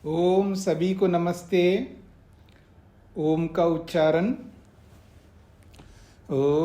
ओम सभी को नमस्ते। ओम का उच्चारण ओ।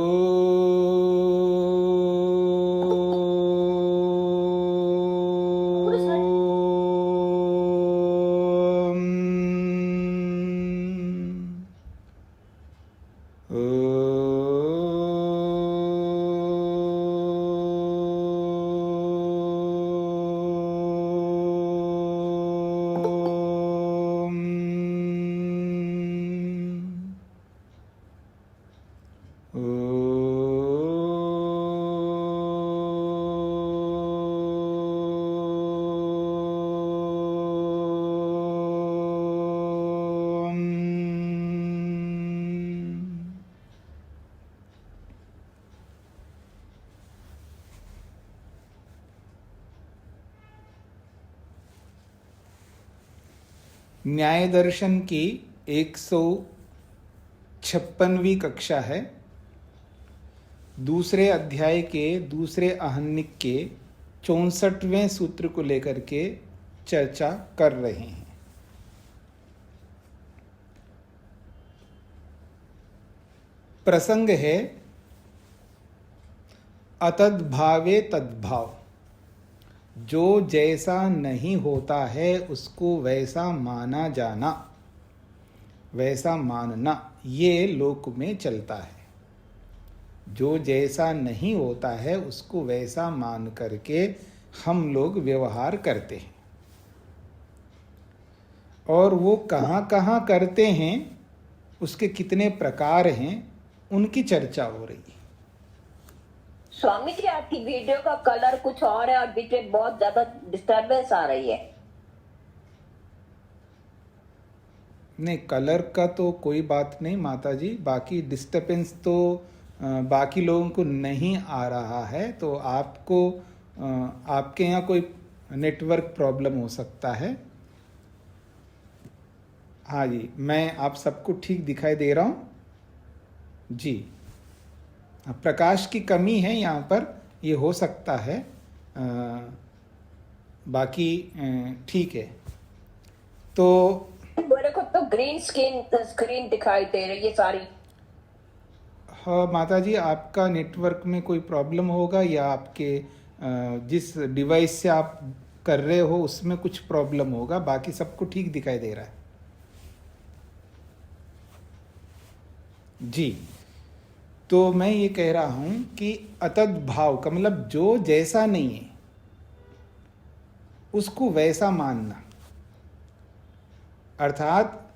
न्याय दर्शन की 156वीं कक्षा है। दूसरे अध्याय के दूसरे आहनिक के 64वें सूत्र को लेकर के चर्चा कर रहे हैं। प्रसंग है अतद्भावे तद्भाव। जो जैसा नहीं होता है उसको वैसा माना जाना, वैसा मानना, ये लोक में चलता है। जो जैसा नहीं होता है उसको वैसा मान करके हम लोग व्यवहार करते हैं। और वो कहाँ कहाँ करते हैं, उसके कितने प्रकार हैं, उनकी चर्चा हो रही है। स्वामी जी, आपकी वीडियो का कलर कुछ और है और बीच में बहुत ज्यादा डिस्टरबेंस आ रही है। नहीं, कलर का तो कोई बात नहीं माता जी। बाकी डिस्टरबेंस तो बाकी लोगों को नहीं आ रहा है, तो आपको आपके यहाँ कोई नेटवर्क प्रॉब्लम हो सकता है। हाँ जी, मैं आप सबको ठीक दिखाई दे रहा हूँ जी। प्रकाश की कमी है यहाँ पर, ये हो सकता है। बाकी ठीक है। तो मेरे को तो ग्रीन स्क्रीन दिखाई दे रही है सारी। हाँ माता जी, आपका नेटवर्क में कोई प्रॉब्लम होगा या आपके जिस डिवाइस से आप कर रहे हो उसमें कुछ प्रॉब्लम होगा। बाकी सबको ठीक दिखाई दे रहा है जी। तो मैं ये कह रहा हूं कि अतद्भाव का मतलब जो जैसा नहीं है उसको वैसा मानना। अर्थात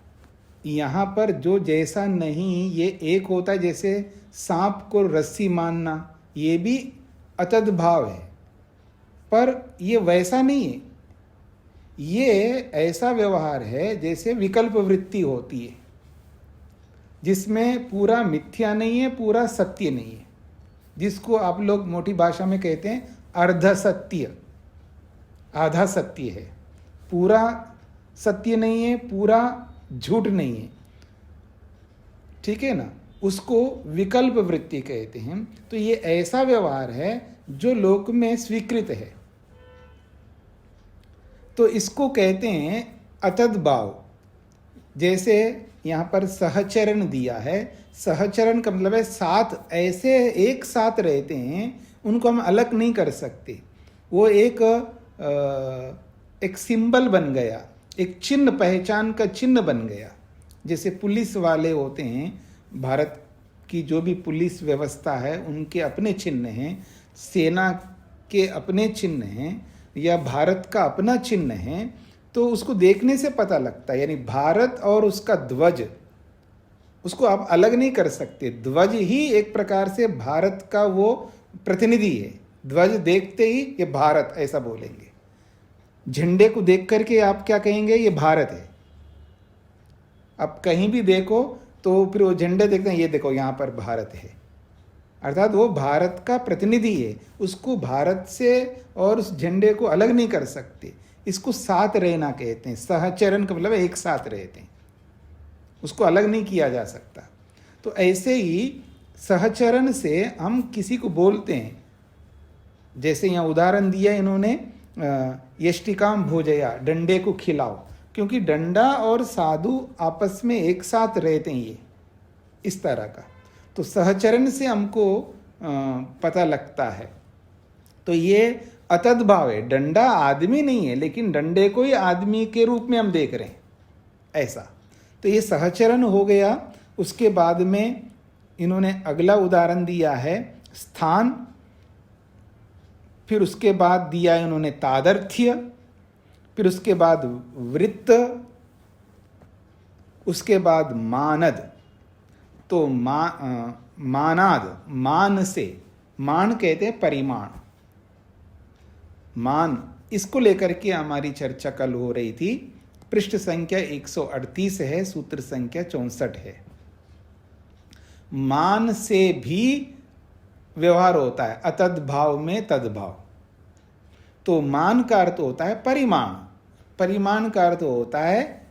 यहाँ पर जो जैसा नहीं, ये एक होता है जैसे सांप को रस्सी मानना, ये भी अतद्भाव है, पर ये वैसा नहीं है। ये ऐसा व्यवहार है जैसे विकल्प वृत्ति होती है, जिसमें पूरा मिथ्या नहीं है, पूरा सत्य नहीं है, जिसको आप लोग मोटी भाषा में कहते हैं अर्ध सत्य, आधा सत्य है। पूरा सत्य नहीं है, पूरा झूठ नहीं है, ठीक है ना। उसको विकल्प वृत्ति कहते हैं। तो ये ऐसा व्यवहार है जो लोक में स्वीकृत है, तो इसको कहते हैं अतद्भाव। जैसे यहाँ पर सहचरण दिया है। सहचरण का मतलब है साथ, ऐसे एक साथ रहते हैं, उनको हम अलग नहीं कर सकते। वो एक सिंबल बन गया, एक चिन्ह, पहचान का चिन्ह बन गया। जैसे पुलिस वाले होते हैं, भारत की जो भी पुलिस व्यवस्था है उनके अपने चिन्ह हैं, सेना के अपने चिन्ह हैं, या भारत का अपना चिन्ह है। तो उसको देखने से पता लगता है, यानी भारत और उसका ध्वज, उसको आप अलग नहीं कर सकते। ध्वज ही एक प्रकार से भारत का वो प्रतिनिधि है। ध्वज देखते ही ये भारत ऐसा बोलेंगे। झंडे को देख करके आप क्या कहेंगे, ये भारत है। आप कहीं भी देखो तो फिर वो झंडे देखते हैं, ये देखो यहाँ पर भारत है। अर्थात वो भारत का प्रतिनिधि है, उसको भारत से और उस झंडे को अलग नहीं कर सकते। इसको साथ रहना कहते हैं। सहचरण का मतलब एक साथ रहते हैं, उसको अलग नहीं किया जा सकता। तो ऐसे ही सहचरण से हम किसी को बोलते हैं। जैसे यहाँ उदाहरण दिया इन्होंने, यष्टिकाम भोजया, डंडे को खिलाओ। क्योंकि डंडा और साधु आपस में एक साथ रहते हैं, ये इस तरह का। तो सहचरण से हमको पता लगता है। तो ये अतद्भाव है, डंडा आदमी नहीं है लेकिन डंडे को ही आदमी के रूप में हम देख रहे हैं, ऐसा। तो ये सहचरण हो गया। उसके बाद में इन्होंने अगला उदाहरण दिया है स्थान, फिर उसके बाद दिया है इन्होंने तादर्थ्य, फिर उसके बाद वृत्त, उसके बाद मानद। तो मानाद, मान से, मान कहते हैं परिमाण, मान, इसको लेकर के हमारी चर्चा कल हो रही थी। पृष्ठ संख्या 138 है, सूत्र संख्या 64 है। मान से भी व्यवहार होता है, अतद्भाव में तद्भाव। तो मान का अर्थ होता है परिमाण, परिमाण का अर्थ होता है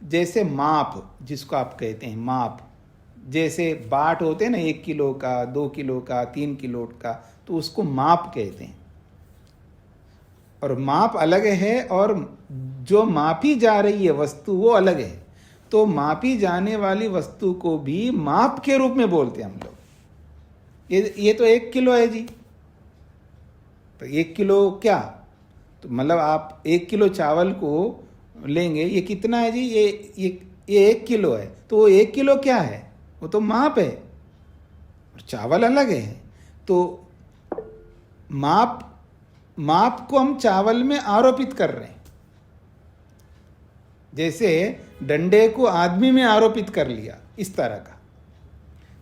जैसे माप, जिसको आप कहते हैं माप। जैसे बाट होते हैं ना, 1 किलो का, 2 किलो का, 3 किलो का, तो उसको माप कहते हैं। और माप अलग है और जो मापी जा रही है वस्तु वो अलग है। तो मापी जाने वाली वस्तु को भी माप के रूप में बोलते हैं हम लोग। ये तो 1 किलो है जी, तो 1 किलो क्या, तो मतलब आप 1 किलो चावल को लेंगे, ये कितना है जी, ये 1 किलो है। तो वो 1 किलो क्या है, वो तो माप है, चावल अलग है। तो माप को हम चावल में आरोपित कर रहे हैं, जैसे डंडे को आदमी में आरोपित कर लिया, इस तरह का।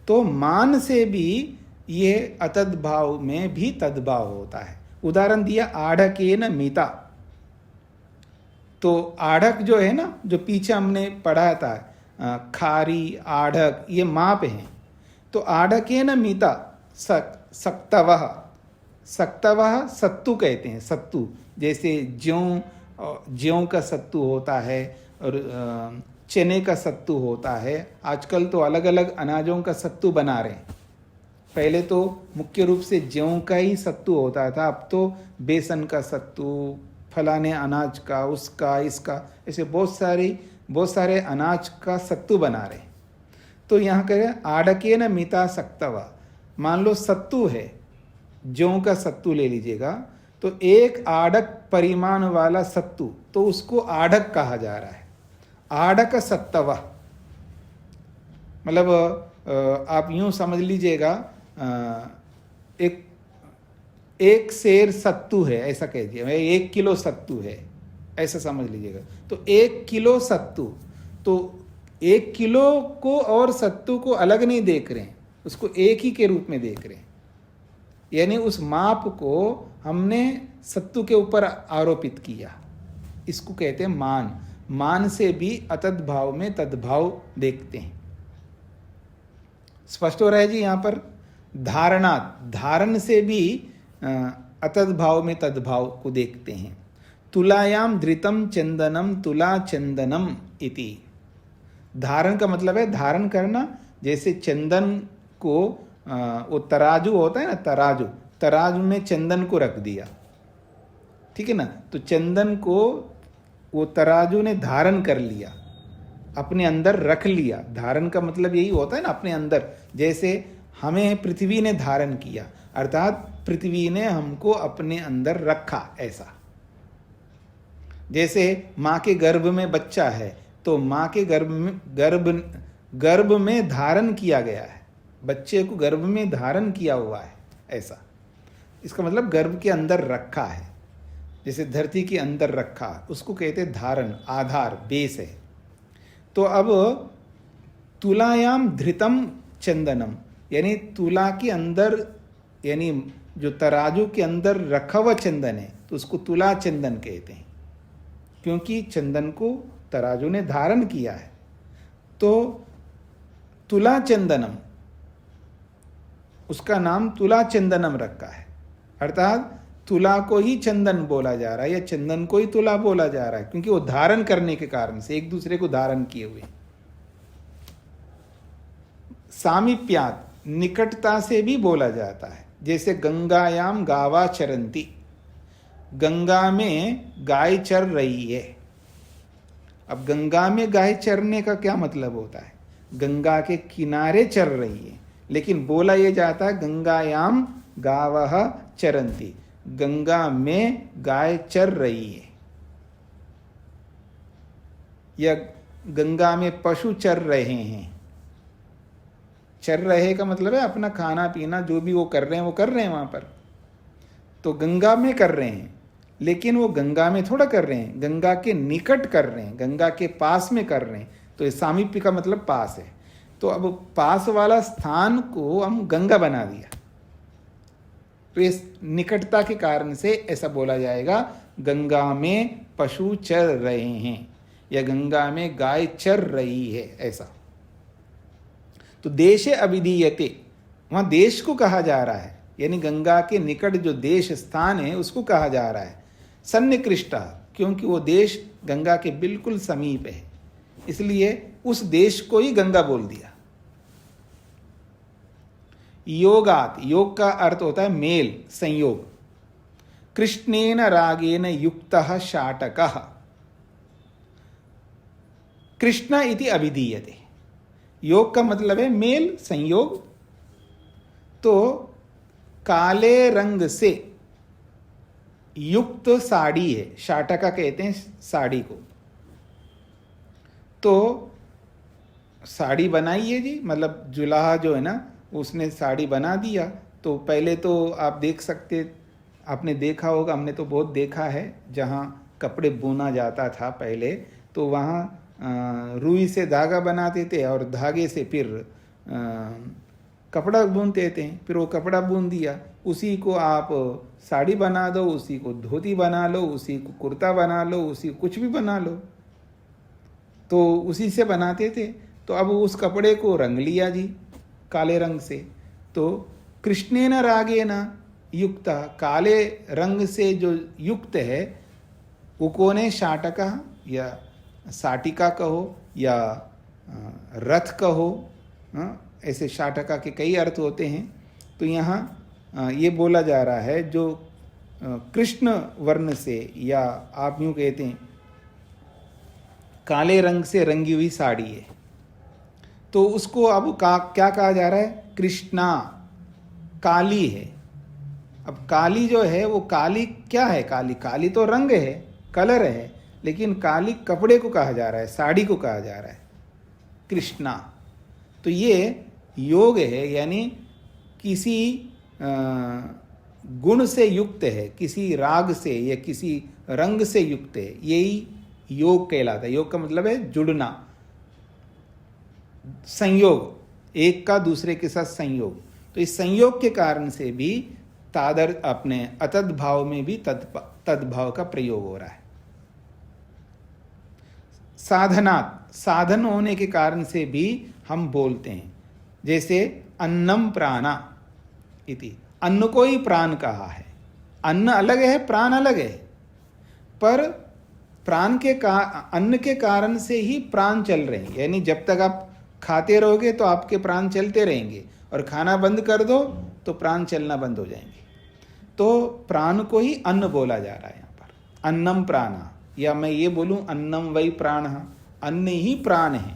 तो मान से भी ये अतद्भाव में भी तद्भाव होता है। उदाहरण दिया आढ़केन मीता। तो आढ़क जो है ना, जो पीछे हमने पढ़ा था, खारी, आढ़क, ये माप हैं। तो आढ़केन मीता सक्तवः, सक्तवः सत्तू कहते हैं, सत्तू। जैसे ज्यों का सत्तू होता है और चने का सत्तू होता है। आजकल तो अलग अलग अनाजों का सत्तू बना रहे हैं। पहले तो मुख्य रूप से ज्यों का ही सत्तू होता था, अब तो बेसन का सत्तू, फलाने अनाज का, उसका, इसका, ऐसे बहुत सारे अनाज का सत्तू बना रहे हैं। तो यहाँ करें आढ़केन मीता सक्तवा। मान लो सत्तू है, ज्यों का सत्तू ले लीजिएगा, तो 1 आढ़क परिमाण वाला सत्तू, तो उसको आढ़क कहा जा रहा है। आढ़क सत्तवा, मतलब आप यूं समझ लीजिएगा, एक सेर सत्तू है, ऐसा कह दिया, 1 किलो सत्तू है, ऐसा समझ लीजिएगा। तो 1 किलो सत्तू, तो 1 किलो को और सत्तू को अलग नहीं देख रहे हैं, उसको एक ही के रूप में देख रहे हैं। यानी उस माप को हमने सत्तु के ऊपर आरोपित किया, इसको कहते हैं मान। मान से भी अतद्भाव में तद्भाव देखते हैं। स्पष्ट हो रहा है जी। यहाँ पर धारणा, धारण से भी अतद्भाव में तद्भाव को देखते हैं। तुलायाम धृतम चंदनम तुला चंदनम इति। धारण का मतलब है धारण करना। जैसे चंदन को, वो तराजू होता है ना, तराजू में चंदन को रख दिया, ठीक है ना, तो चंदन को वो तराजू ने धारण कर लिया, अपने अंदर रख लिया। धारण का मतलब यही होता है ना, अपने अंदर। जैसे हमें पृथ्वी ने धारण किया, अर्थात पृथ्वी ने हमको अपने अंदर रखा, ऐसा। जैसे माँ के गर्भ में बच्चा है, तो माँ के गर्भ में धारण किया गया है, बच्चे को गर्भ में धारण किया हुआ है, ऐसा। इसका मतलब गर्भ के अंदर रखा है, जैसे धरती के अंदर रखा, उसको कहते धारण, आधार, बेस है। तो अब तुलायाम धृतम चंदनम, यानी तुला के अंदर, यानी जो तराजू के अंदर रखा हुआ चंदन है, तो उसको तुला चंदन कहते हैं, क्योंकि चंदन को तराजू ने धारण किया है। तो तुला चंदनम, उसका नाम तुला चंदनम रखा है, अर्थात तुला को ही चंदन बोला जा रहा है, या चंदन को ही तुला बोला जा रहा है, क्योंकि वो धारण करने के कारण से एक दूसरे को धारण किए हुए। सामीप्यात, निकटता से भी बोला जाता है। जैसे गंगायाम गावा चरंती, गंगा में गाय चर रही है, अब गंगा में गाय चरने का क्या मतलब होता है? गंगा के किनारे चर रही है, लेकिन बोला ये जाता है गंगायाम गावः चरन्ति, गंगा में गाय चर रही है, या गंगा में पशु चर रहे हैं। चर रहे का मतलब है अपना खाना पीना जो भी वो कर रहे हैं वो कर रहे हैं वहां पर। तो गंगा में कर रहे हैं, लेकिन वो गंगा में थोड़ा कर रहे हैं, गंगा के निकट कर रहे हैं, गंगा के पास में कर रहे हैं। तो इस सामीप्य का मतलब पास है। तो अब पास वाला स्थान को हम गंगा बना दिया, तो इस निकटता के कारण से ऐसा बोला जाएगा गंगा में पशु चर रहे हैं या गंगा में गाय चर रही है, ऐसा। तो देशे अभिधीयते, वहां देश को कहा जा रहा है, यानी गंगा के निकट जो देश स्थान है उसको कहा जा रहा है। सन्निकृष्टा, क्योंकि वो देश गंगा के बिल्कुल समीप है, इसलिए उस देश को ही गंगा बोल दिया। योगात, योग का अर्थ होता है मेल, संयोग। कृष्णेन रागेन युक्तः शाटकः, कृष्ण इति अभिधीयते। योग का मतलब है मेल, संयोग। तो काले रंग से युक्त साड़ी है, शाटका कहते हैं साड़ी को। तो साड़ी बनाई है जी, मतलब जुलाहा जो है ना उसने साड़ी बना दिया। तो पहले तो आप देख सकते, आपने देखा होगा, हमने तो बहुत देखा है, जहाँ कपड़े बुना जाता था पहले, तो वहाँ रुई से धागा बनाते थे और धागे से फिर कपड़ा बुनते थे। फिर वो कपड़ा बुन दिया, उसी को आप साड़ी बना दो, उसी को धोती बना लो, उसी को कुर्ता बना लो, उसी को कुछ भी बना लो। तो उसी से बनाते थे। तो अब उस कपड़े को रंग लिया जी काले रंग से। तो कृष्णेन रागेन युक्ता, काले रंग से जो युक्त है वो कौन है? शाटका या साटिका कहो या रथ कहो, ऐसे शाटका के कई अर्थ होते हैं। तो यहाँ ये बोला जा रहा है जो कृष्ण वर्ण से, या आप यूँ कहते हैं काले रंग से रंगी हुई साड़ी है, तो उसको अब क्या कहा जा रहा है? कृष्णा, काली है। अब काली जो है वो काली क्या है? काली, काली तो रंग है, कलर है, लेकिन काली कपड़े को कहा जा रहा है, साड़ी को कहा जा रहा है, कृष्णा। तो ये योग है, यानी किसी गुण से युक्त है, किसी राग से या किसी रंग से युक्त है, यही योग कहलाता है। योग का मतलब है जुड़ना, संयोग, एक का दूसरे के साथ संयोग। तो इस संयोग के कारण से भी तादर अपने अतद भाव में भी तद्भाव का प्रयोग हो रहा है। साधनात्, साधन होने के कारण से भी हम बोलते हैं, जैसे अन्नम प्राणा इति, अन्न को ही प्राण कहा है। अन्न अलग है, प्राण अलग है, पर प्राण के अन्न के कारण से ही प्राण चल रहे हैं। यानी जब तक आप खाते रहोगे तो आपके प्राण चलते रहेंगे, और खाना बंद कर दो तो प्राण चलना बंद हो जाएंगे। तो प्राण को ही अन्न बोला जा रहा है यहाँ पर, अन्नम प्राणा। या मैं ये बोलूं अन्नम वै प्राण, अन्न ही प्राण है।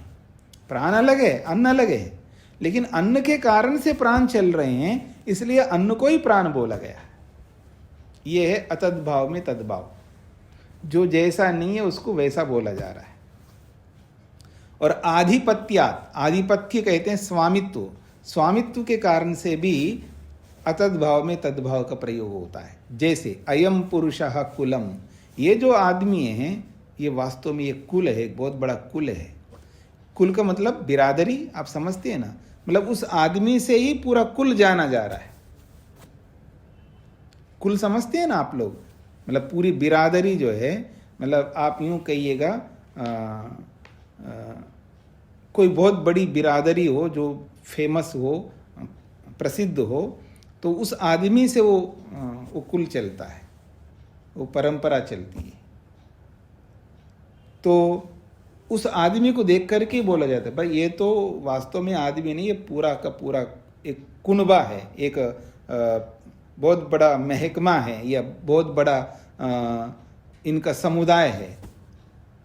प्राण अलग है, अन्न अलग है, लेकिन अन्न के कारण से प्राण चल रहे हैं, इसलिए अन्न को ही प्राण बोला गया। ये है अतद्भाव में तद्भाव, जो जैसा नहीं है उसको वैसा बोला जा रहा है। और आधिपत्यात्, आधिपत्य कहते हैं स्वामित्व, स्वामित्व के कारण से भी अतद्भाव में तद्भाव का प्रयोग होता है। जैसे अयम पुरुषः कुलम, ये जो आदमी है ये वास्तव में ये कुल है, एक बहुत बड़ा कुल है। कुल का मतलब बिरादरी, आप समझते हैं ना, मतलब उस आदमी से ही पूरा कुल जाना जा रहा है। कुल समझते हैं ना आप लोग, मतलब पूरी बिरादरी जो है, मतलब आप यूं कहिएगा कोई बहुत बड़ी बिरादरी हो जो फेमस हो, प्रसिद्ध हो, तो उस आदमी से वो कुल चलता है, वो परंपरा चलती है। तो उस आदमी को देख करके बोला जाता है भाई ये तो वास्तव में आदमी नहीं, ये पूरा का पूरा एक कुनबा है, एक बहुत बड़ा महकमा है, या बहुत बड़ा इनका समुदाय है।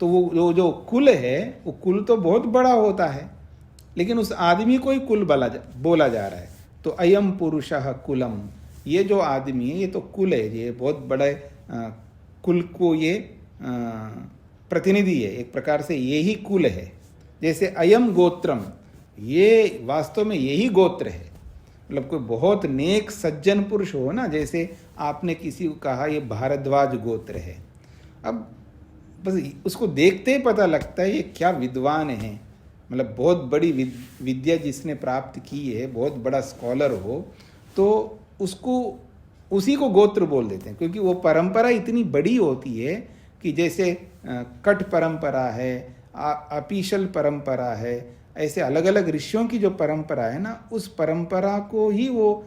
तो वो जो कुल है वो कुल तो बहुत बड़ा होता है, लेकिन उस आदमी को ही कुल बोला जा रहा है। तो अयम पुरुषः कुलम, ये जो आदमी है ये तो कुल है, ये बहुत बड़े कुल को ये प्रतिनिधि है, एक प्रकार से ये ही कुल है। जैसे अयम गोत्रम, ये वास्तव में यही गोत्र है, मतलब कोई बहुत नेक सज्जन पुरुष हो ना, जैसे आपने किसी को कहा ये भारद्वाज गोत्र है, अब बस उसको देखते ही पता लगता है ये क्या विद्वान है, मतलब बहुत बड़ी विद्या जिसने प्राप्त की है, बहुत बड़ा स्कॉलर हो, तो उसको उसी को गोत्र बोल देते हैं, क्योंकि वो परंपरा इतनी बड़ी होती है कि जैसे कट परंपरा है, अपीशल परंपरा है, ऐसे अलग अलग ऋषियों की जो परंपरा है ना, उस परंपरा को ही वो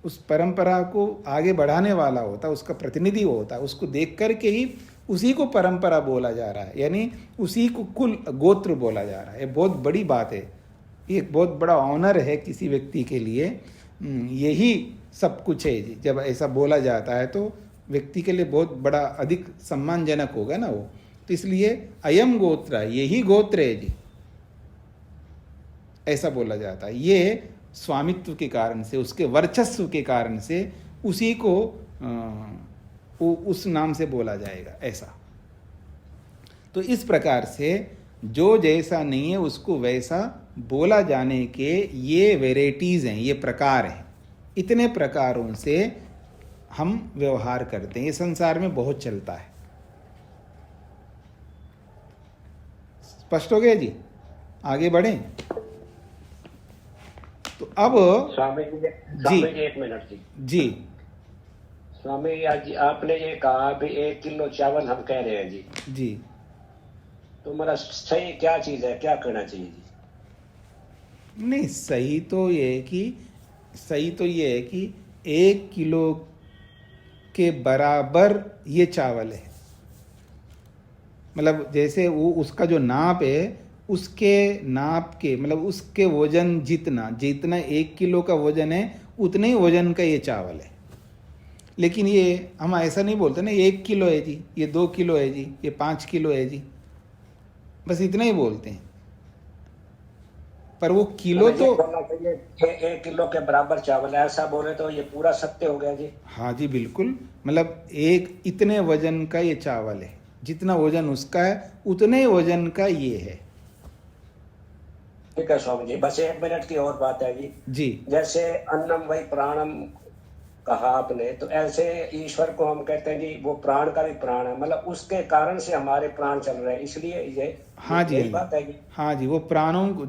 उस परंपरा को आगे बढ़ाने वाला होता है, उसका प्रतिनिधि होता है, उसको देख करके ही उसी को परंपरा बोला जा रहा है, यानी उसी को कुल गोत्र बोला जा रहा है। ये बहुत बड़ी बात है, ये एक बहुत बड़ा ऑनर है किसी व्यक्ति के लिए, यही सब कुछ है जी। जब ऐसा बोला जाता है तो व्यक्ति के लिए बहुत बड़ा अधिक सम्मानजनक होगा ना वो, तो इसलिए अयम गोत्र, यही गोत्र है जी, ऐसा बोला जाता है। ये स्वामित्व के कारण से, उसके वर्चस्व के कारण से उसी को उस नाम से बोला जाएगा, ऐसा। तो इस प्रकार से जो जैसा नहीं है उसको वैसा बोला जाने के ये वेराइटीज हैं, ये प्रकार हैं। इतने प्रकारों से हम व्यवहार करते हैं, ये संसार में बहुत चलता है। स्पष्ट हो गया जी? आगे बढ़ें। तो अब स्वामी जी एक मिनट जी स्वामी आज आपने ये कहा भी 1 किलो चावल हम कह रहे हैं जी जी, तो मेरा सही क्या चीज है, क्या करना चाहिए जी? नहीं, सही तो ये है कि 1 किलो के बराबर ये चावल है, मतलब जैसे वो उसका जो नाप है, उसके नाप के मतलब उसके वजन जितना 1 किलो का वजन है, उतने ही वजन का ये चावल है। लेकिन ये हम ऐसा नहीं बोलते ना 1 किलो है जी, ये 2 किलो है जी, ये 5 किलो है जी, बस इतना ही बोलते हैं। पर वो किलो तो 1 किलो के बराबर चावल, ऐसा बोले तो ये पूरा सत्य हो गया जी। हाँ जी बिल्कुल, मतलब एक इतने वजन का ये चावल है, जितना वजन उसका है उतने ही वजन का ये है। ठीक है स्वामी जी, बस 1 मिनट की और बात है जी। जैसे अन्नम वही प्राणम कहा आपने, तो ऐसे ईश्वर को हम कहते हैं जी वो प्राण का भी प्राण है, मतलब उसके कारण से हमारे प्राण चल रहे हैं, इसलिए ये हाँ जी, बात है जी। हाँ जी, वो प्राणों को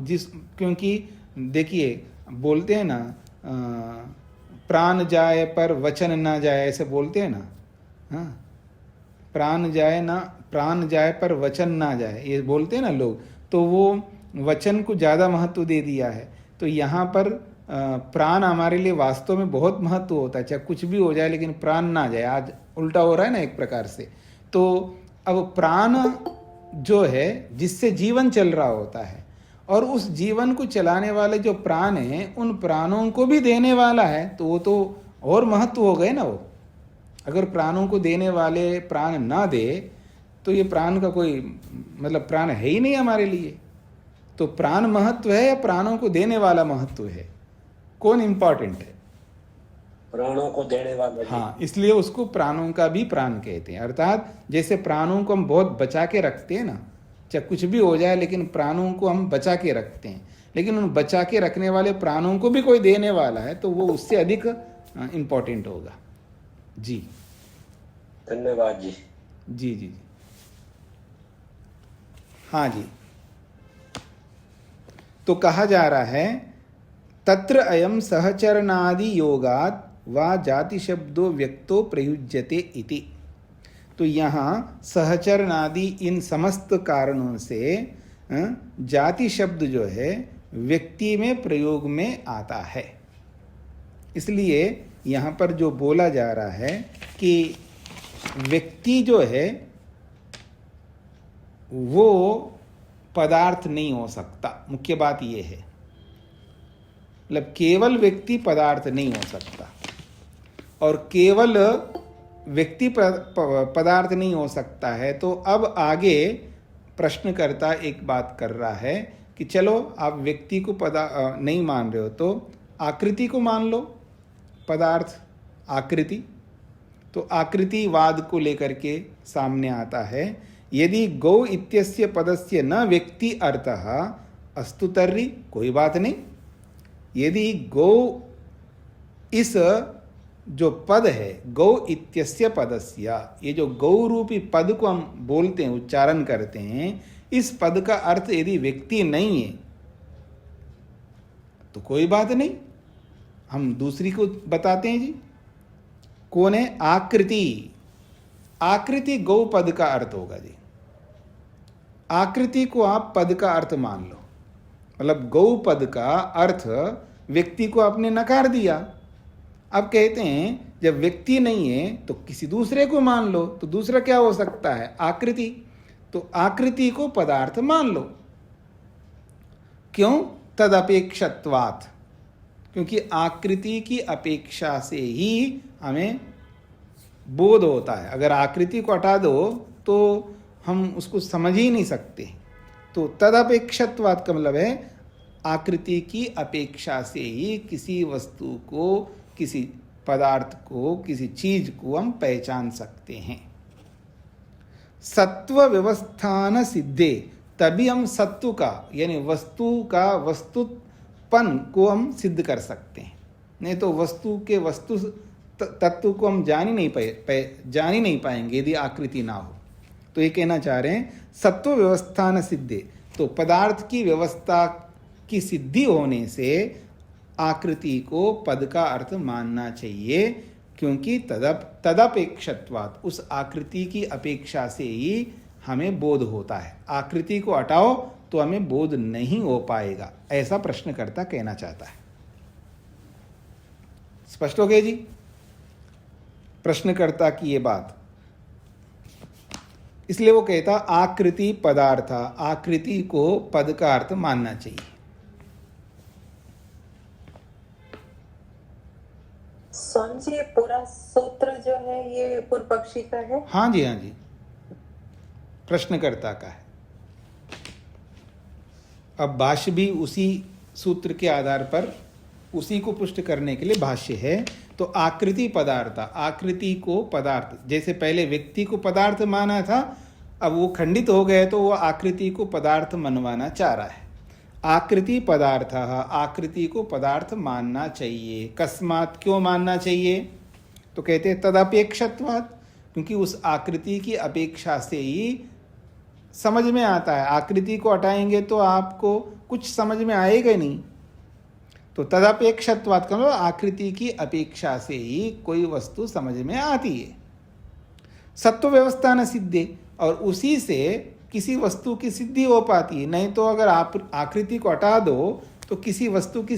क्योंकि देखिए बोलते हैं ना, प्राण जाए पर वचन ना जाए, ऐसे बोलते हैं ना। हाँ, प्राण जाए पर वचन ना जाए, ये बोलते हैं ना लोग, तो वो वचन को ज़्यादा महत्व दे दिया है। तो यहाँ पर प्राण हमारे लिए वास्तव में बहुत महत्व होता है, चाहे कुछ भी हो जाए लेकिन प्राण ना जाए। आज उल्टा हो रहा है ना एक प्रकार से। तो अब प्राण जो है जिससे जीवन चल रहा होता है, और उस जीवन को चलाने वाले जो प्राण हैं उन प्राणों को भी देने वाला है, तो वो तो और महत्व हो गए ना। वो अगर प्राणों को देने वाले प्राण ना दे तो ये प्राण का कोई मतलब प्राण है ही नहीं हमारे लिए। तो प्राण महत्व है या प्राणों को देने वाला महत्व है, कौन इंपॉर्टेंट है? प्राणों को देने वाला। हाँ, इसलिए उसको प्राणों का भी प्राण कहते हैं। अर्थात जैसे प्राणों को हम बहुत बचा के रखते हैं ना, चाहे कुछ भी हो जाए लेकिन प्राणों को हम बचा के रखते हैं, लेकिन उन बचा के रखने वाले प्राणों को भी कोई देने वाला है तो वो उससे अधिक इंपॉर्टेंट होगा। जी धन्यवाद जी। जी जी जी, हाँ जी। तो कहा जा रहा है तत्र अयम सहचरणादि योगात वा जाति शब्दो व्यक्तो प्रयुज्यते इति। तो यहाँ सहचरणादि इन समस्त कारणों से जाति शब्द जो है व्यक्ति में प्रयोग में आता है। इसलिए यहाँ पर जो बोला जा रहा है कि व्यक्ति जो है वो पदार्थ नहीं हो सकता, मुख्य बात ये है। मतलब केवल व्यक्ति पदार्थ नहीं हो सकता, और केवल व्यक्ति पदार्थ नहीं हो सकता है तो अब आगे प्रश्नकर्ता एक बात कर रहा है कि चलो आप व्यक्ति को नहीं मान रहे हो तो आकृति को मान लो, पदार्थ आकृति। तो आकृतिवाद को लेकर के सामने आता है, यदि गौ इत्यस्य पदस्य न व्यक्ति अर्थः अस्तु तर्हि कोई बात नहीं। यदि गौ इस जो पद है गौ इत्यस्य पदस्य, ये जो गौ रूपी पद को हम बोलते हैं, उच्चारण करते हैं, इस पद का अर्थ यदि व्यक्ति नहीं है तो कोई बात नहीं, हम दूसरी को बताते हैं जी। कौन है? आकृति। आकृति गौ पद का अर्थ होगा जी। आकृति को आप पद का अर्थ मान लो, मतलब गौ पद का अर्थ व्यक्ति को आपने नकार दिया। अब कहते हैं जब व्यक्ति नहीं है तो किसी दूसरे को मान लो, तो दूसरा क्या हो सकता है? आकृति। तो आकृति को पदार्थ मान लो। क्यों? तदपेक्षत्वात्, क्योंकि आकृति की अपेक्षा से ही हमें बोध होता है। अगर आकृति को हटा दो तो हम उसको समझ ही नहीं सकते। तो तदपेक्षत्वात् का मतलब है आकृति की अपेक्षा से ही किसी वस्तु को, किसी पदार्थ को, किसी चीज को हम पहचान सकते हैं। सत्व व्यवस्थान सिद्धे, तभी हम सत्व का यानी वस्तु का वस्तुपन को हम सिद्ध कर सकते हैं। नहीं तो वस्तु के वस्तु तत्व को हम जान ही नहीं पाएंगे यदि आकृति ना हो। तो ये कहना चाह रहे हैं सत्व व्यवस्थान सिद्धे, तो पदार्थ की व्यवस्था की सिद्धि होने से आकृति को पद का अर्थ मानना चाहिए, क्योंकि तदपेक्षत्वात्, उस आकृति की अपेक्षा से ही हमें बोध होता है। आकृति को हटाओ तो हमें बोध नहीं हो पाएगा, ऐसा प्रश्नकर्ता कहना चाहता है। स्पष्ट हो गया जी प्रश्नकर्ता की ये बात। इसलिए वो कहता आकृति पदार्थ, आकृति को पद का अर्थ मानना चाहिए। स्वामी जी, ये पूरा सूत्र जो है ये पूर्व पक्षी का है? हाँ जी, हाँ जी, प्रश्नकर्ता का है। अब भाष्य भी उसी सूत्र के आधार पर उसी को पुष्ट करने के लिए भाष्य है। तो आकृति पदार्थ, आकृति को पदार्थ, जैसे पहले व्यक्ति को पदार्थ माना था, अब वो खंडित हो गए तो वो आकृति को पदार्थ मनवाना चाह रहा है। आकृति पदार्थ, आकृति को पदार्थ मानना चाहिए। कस्मात्, क्यों मानना चाहिए? तो कहते हैं तदपेक्षत्वात्, क्योंकि उस आकृति की अपेक्षा से ही समझ में आता है। आकृति को हटाएंगे तो आपको कुछ समझ में आएगा नहीं। तो तदपेक्षत्वात् का मतलब आकृति की अपेक्षा से ही कोई वस्तु समझ में आती है। सत्व व्यवस्था न सिद्धे, और उसी से किसी वस्तु की सिद्धि हो पाती है। नहीं तो अगर आप आकृति को हटा दो तो किसी वस्तु की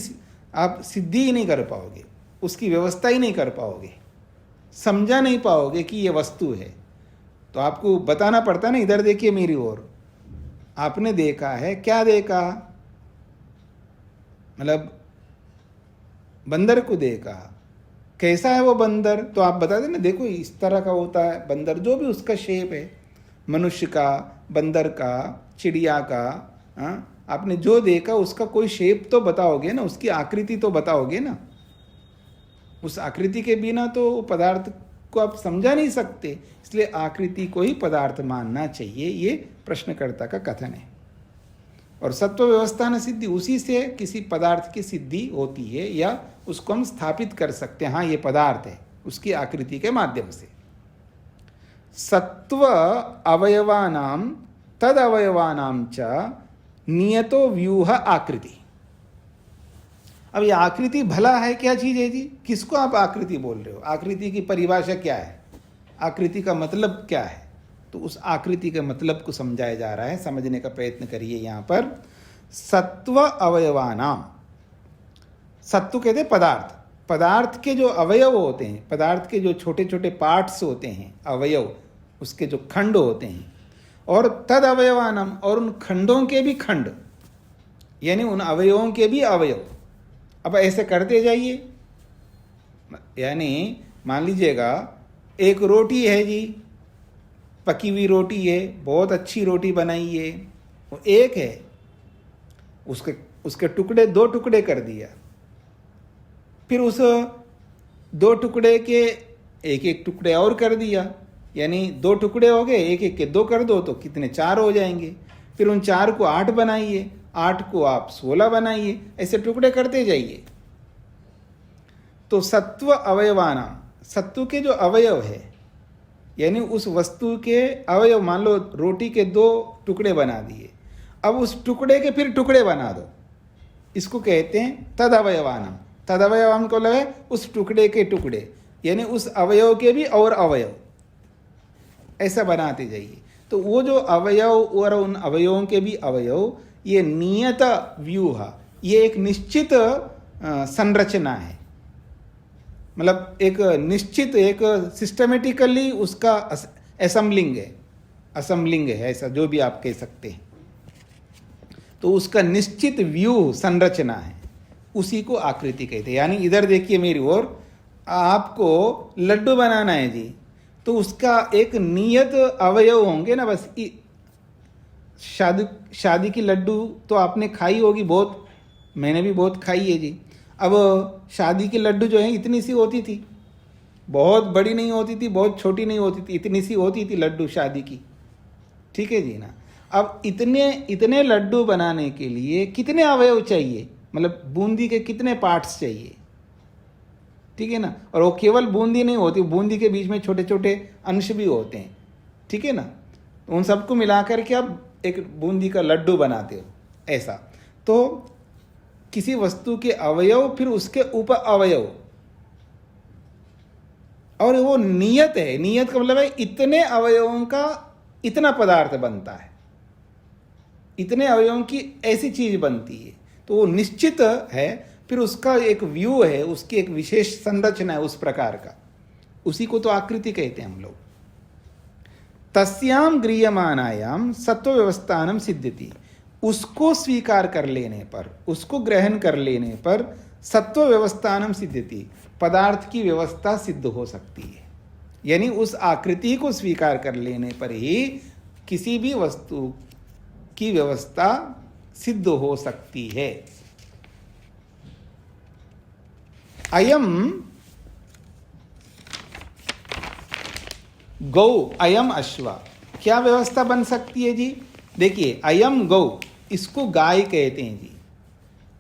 आप सिद्धि ही नहीं कर पाओगे, उसकी व्यवस्था ही नहीं कर पाओगे, समझा नहीं पाओगे कि ये वस्तु है। तो आपको बताना पड़ता है ना, इधर देखिए मेरी ओर, आपने देखा है, क्या देखा? मतलब बंदर को देखा, कैसा है वो बंदर? तो आप बता देना, देखो इस तरह का होता है बंदर, जो भी उसका शेप है, मनुष्य का, बंदर का, चिड़िया का। आपने जो देखा उसका कोई शेप तो बताओगे ना, उसकी आकृति तो बताओगे ना। उस आकृति के बिना तो पदार्थ को आप समझा नहीं सकते, इसलिए आकृति को ही पदार्थ मानना चाहिए, ये प्रश्नकर्ता का कथन है। और सत्व व्यवस्था न सिद्धि, उसी से किसी पदार्थ की सिद्धि होती है, या उसको हम स्थापित कर सकते हैं, हाँ ये पदार्थ है, उसकी आकृति के माध्यम से। सत्व अवयवानां तद अवयवानां च नियतो व्यूह आकृति। अब ये आकृति भला है क्या चीज है जी? किसको आप आकृति बोल रहे हो? आकृति की परिभाषा क्या है? आकृति का मतलब क्या है? तो उस आकृति के मतलब को समझाया जा रहा है, समझने का प्रयत्न करिए। यहाँ पर सत्व अवयवानाम, सत्व कहते हैं पदार्थ, पदार्थ के जो अवयव होते हैं, पदार्थ के जो छोटे छोटे पार्ट्स होते हैं, अवयव, उसके जो खंड होते हैं, और तद अवयवानम, और उन खंडों के भी खंड, यानी उन अवयवों के भी अवयव। अब ऐसे करते जाइए, यानी मान लीजिएगा एक रोटी है जी, पकी हुई रोटी है, बहुत अच्छी रोटी बनाई है, वो एक है, उसके उसके टुकड़े 2 टुकड़े कर दिया, फिर उस 2 टुकड़े के एक एक टुकड़े और कर दिया, यानी 2 टुकड़े हो गए, एक एक के 2 कर दो तो कितने 4 हो जाएंगे। फिर उन 4 को 8 बनाइए, 8 को आप 16 बनाइए, ऐसे टुकड़े करते जाइए। तो सत्व अवयवानाम, सत्व के जो अवयव है, यानी उस वस्तु के अवयव, मान लो रोटी के 2 टुकड़े बना दिए, अब उस टुकड़े के फिर टुकड़े बना दो, इसको कहते हैं तद अवयवानाम। तद अवयवान को लगे उस टुकड़े के टुकड़े, यानी उस अवयव के भी और अवयव, ऐसा बनाते जाइए। तो वो जो अवयव और उन अवयवों के भी अवयव, ये नियत व्यूह, ये एक निश्चित संरचना है, मतलब एक निश्चित, एक सिस्टमेटिकली उसका असेंबलिंग है, असेंबलिंग है, ऐसा जो भी आप कह सकते हैं। तो उसका निश्चित व्यू संरचना है, उसी को आकृति कहते हैं। यानी इधर देखिए मेरी ओर, आपको लड्डू बनाना है जी, तो उसका एक नियत अवयव होंगे ना, बस शादी की लड्डू तो आपने खाई होगी बहुत, मैंने भी बहुत खाई है जी। अब शादी की लड्डू जो है इतनी सी होती थी, बहुत बड़ी नहीं होती थी, बहुत छोटी नहीं होती थी, इतनी सी होती थी लड्डू शादी की, ठीक है जी ना। अब इतने लड्डू बनाने के लिए कितने अवयव चाहिए, मतलब बूंदी के कितने पार्ट्स चाहिए, ठीक है ना। और वो केवल बूंदी नहीं होती, बूंदी के बीच में छोटे छोटे अंश भी होते हैं, ठीक है ना। उन सबको मिलाकर के आप एक बूंदी का लड्डू बनाते हो, ऐसा। तो किसी वस्तु के अवयव, फिर उसके उप अवयव, और वो नियत है। नियत का मतलब है इतने अवयवों का इतना पदार्थ बनता है, इतने अवयवों की ऐसी चीज बनती है, तो वो निश्चित है। फिर उसका एक व्यू है, उसकी एक विशेष संरचना है उस प्रकार का, उसी को तो आकृति कहते हैं हम लोग। तस्याम गृह्यमानायाम सत्व व्यवस्थानम सिद्ध्यति, उसको स्वीकार कर लेने पर, उसको ग्रहण कर लेने पर सत्व व्यवस्थानम सिद्ध्यति, पदार्थ की व्यवस्था सिद्ध हो सकती है। यानी उस आकृति को स्वीकार कर लेने पर ही किसी भी वस्तु की व्यवस्था सिद्ध हो सकती है। अयम गौ अयम अश्व, क्या व्यवस्था बन सकती है जी? देखिए, अयम गौ, इसको गाय कहते हैं जी।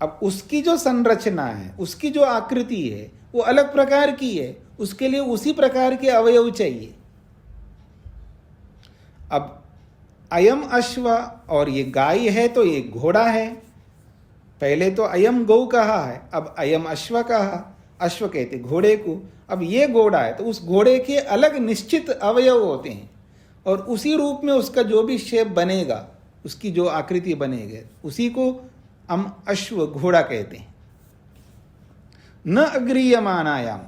अब उसकी जो संरचना है, उसकी जो आकृति है, वो अलग प्रकार की है, उसके लिए उसी प्रकार के अवयव चाहिए। अब अयम अश्व, और ये गाय है तो ये घोड़ा है। पहले तो अयम गौ कहा है, अब अयम अश्व कहा। अश्व कहते घोड़े को। अब ये घोड़ा है तो उस घोड़े के अलग निश्चित अवयव होते हैं, और उसी रूप में उसका जो भी शेप बनेगा, उसकी जो आकृति बनेगी, उसी को हम अश्व घोड़ा कहते हैं। न अग्रीयमानायाम,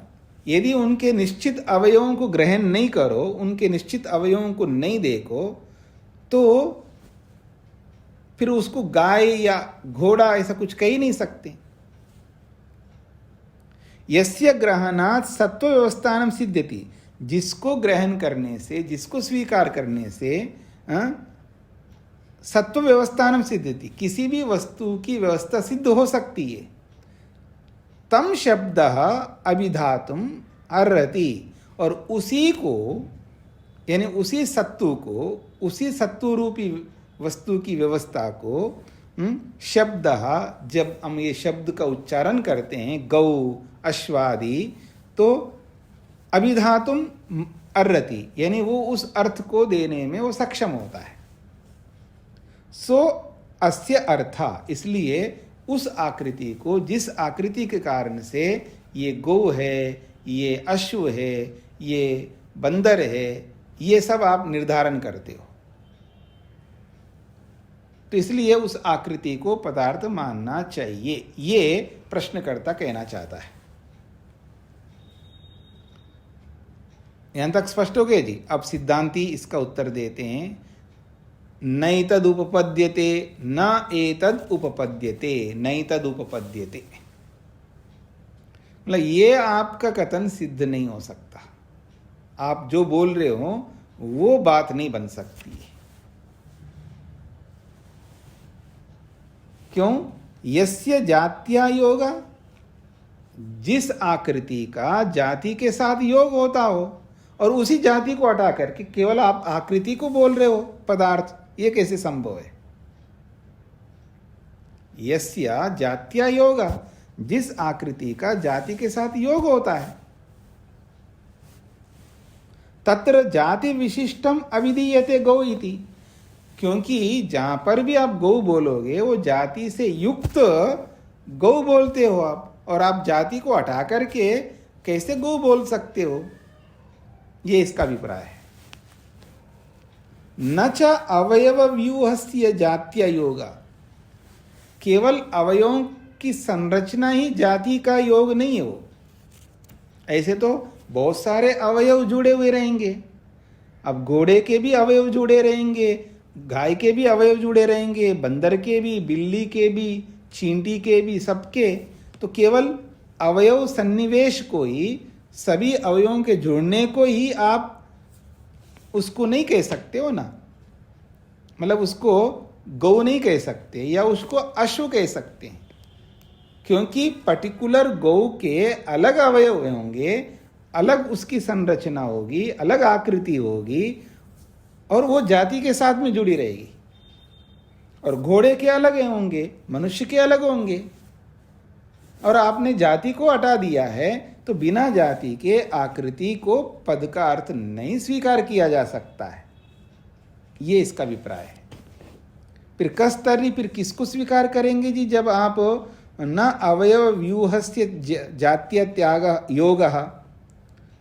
यदि उनके निश्चित अवयवों को ग्रहण नहीं करो, उनके निश्चित अवयवों को नहीं देखो, तो फिर उसको गाय या घोड़ा ऐसा कुछ कह ही नहीं सकते। यस्य ग्रहणात् सत्व व्यवस्थानम सिद्ध्यति, जिसको ग्रहण करने से, जिसको स्वीकार करने से सत्व व्यवस्थानम सिद्ध्यति, किसी भी वस्तु की व्यवस्था सिद्ध हो सकती है। तम शब्द अभिधातुम अर्हति, और उसी को, यानी उसी सत्तु को, उसी सत्तु रूपी वस्तु की व्यवस्था को शब्द, जब हम ये शब्द का उच्चारण करते हैं, गौ अश्वादि, तो अभिधातुम अर्हति, यानी वो उस अर्थ को देने में वो सक्षम होता है। सो अस्य अर्था, इसलिए उस आकृति को, जिस आकृति के कारण से ये गौ है, ये अश्व है, ये बंदर है, ये सब आप निर्धारण करते हो, तो इसलिए उस आकृति को पदार्थ मानना चाहिए, ये प्रश्नकर्ता कहना चाहता है। यहां तक स्पष्ट हो गया जी। अब सिद्धांती इसका उत्तर देते हैं, नैतद उपपद्यते न एतद उपपद्यते, नैतद उपपद्यते, मतलब ये आपका कथन सिद्ध नहीं हो सकता। आप जो बोल रहे हो वो बात नहीं बन सकती है। क्यों? यस्य जात्या योगा, जिस आकृति का जाति के साथ योग होता हो, और उसी जाति को हटा करके केवल आप आकृति को बोल रहे हो पदार्थ, ये कैसे संभव है? यस्य जात्या योगा, जिस आकृति का जाति के साथ योग होता है, तत्र जाति विशिष्टम अविधीयते गौ इति, क्योंकि जहां पर भी आप गौ बोलोगे वो जाति से युक्त गौ बोलते हो आप, और आप जाति को हटा करके कैसे गौ बोल सकते हो? ये इसका अभिप्राय है। न च अवयव व्यूहस्य जात्य योगा, केवल अवयवों की संरचना ही जाति का योग नहीं हो। ऐसे तो बहुत सारे अवयव जुड़े हुए रहेंगे। अब घोड़े के भी अवयव जुड़े रहेंगे, गाय के भी अवयव जुड़े रहेंगे, बंदर के भी, बिल्ली के भी, चींटी के भी, सबके। तो केवल अवयव सन्निवेश को ही, सभी अवयवों के जुड़ने को ही आप उसको नहीं कह सकते हो ना। मतलब उसको गौ नहीं कह सकते, या उसको अश्व कह सकते हैं, क्योंकि पर्टिकुलर गौ के अलग अवयव होंगे, अलग उसकी संरचना होगी, अलग आकृति होगी, और वो जाति के साथ में जुड़ी रहेगी। और घोड़े के अलग होंगे, मनुष्य के अलग होंगे, और आपने जाति को हटा दिया है, तो बिना जाति के आकृति को पद का अर्थ नहीं स्वीकार किया जा सकता है। ये इसका अभिप्राय है। फिर कस्तरी, फिर किसको स्वीकार करेंगे जी? जब आप न अवयव व्यूहस्य जात्य त्याग योग,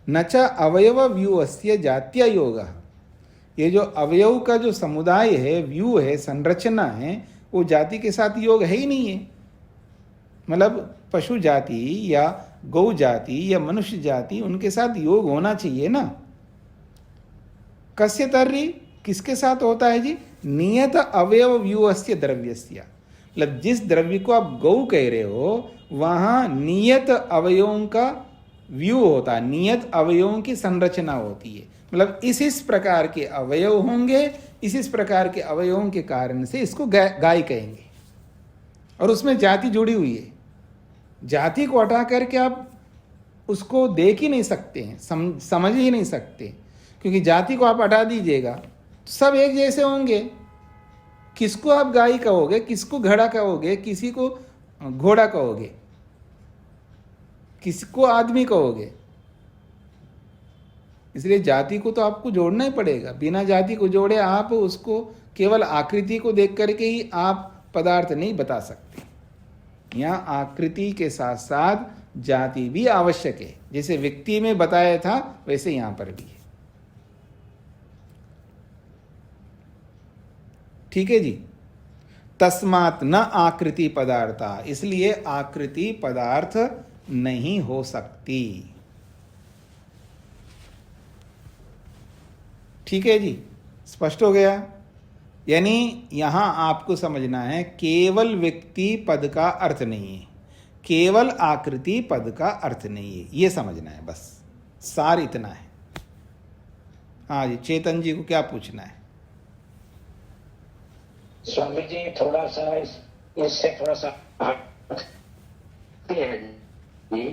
न च अवयव व्यूहस्य जात्य योग, ये जो अवयव का जो समुदाय है, व्यू है, संरचना है, वो जाति के साथ योग है ही नहीं है। मतलब पशु जाति या गौ जाति या मनुष्य जाति, उनके साथ योग होना चाहिए ना। कस्य तर्री, किसके साथ होता है जी? नियत अवयव व्यूहस्य द्रव्यस्य, मतलब जिस द्रव्य को आप गौ कह रहे हो, वहां नियत अवयवों का व्यू होता है, नियत अवयवों की संरचना होती है। मतलब इस प्रकार के अवयव होंगे, इस प्रकार के अवयवों के कारण से इसको गाय कहेंगे, और उसमें जाति जुड़ी हुई है। जाति को हटा करके आप उसको देख ही नहीं सकते हैं, समझ ही नहीं सकते, क्योंकि जाति को आप हटा दीजिएगा तो सब एक जैसे होंगे। किसको आप गाय कहोगे, किसको घड़ा कहोगे, किसी को घोड़ा कहोगे, किसको आदमी कहोगे? इसलिए जाति को तो आपको जोड़ना ही पड़ेगा। बिना जाति को जोड़े आप उसको केवल आकृति को देख करके ही आप पदार्थ नहीं बता सकते। यहाँ आकृति के साथ साथ जाति भी आवश्यक है। जैसे व्यक्ति में बताया था, वैसे यहाँ पर भी है। ठीक है जी। तस्मात् न आकृति पदार्था, इसलिए आकृति पदार्थ नहीं हो सकती। ठीक है जी, स्पष्ट हो गया। यानी यहां आपको समझना है, केवल व्यक्ति पद का अर्थ नहीं है, केवल आकृति पद का अर्थ नहीं है, ये समझना है बस। सार इतना है। हाँ जी, चेतन जी को क्या पूछना है? स्वामी जी थोड़ा सा इससे थोड़ा सा जी,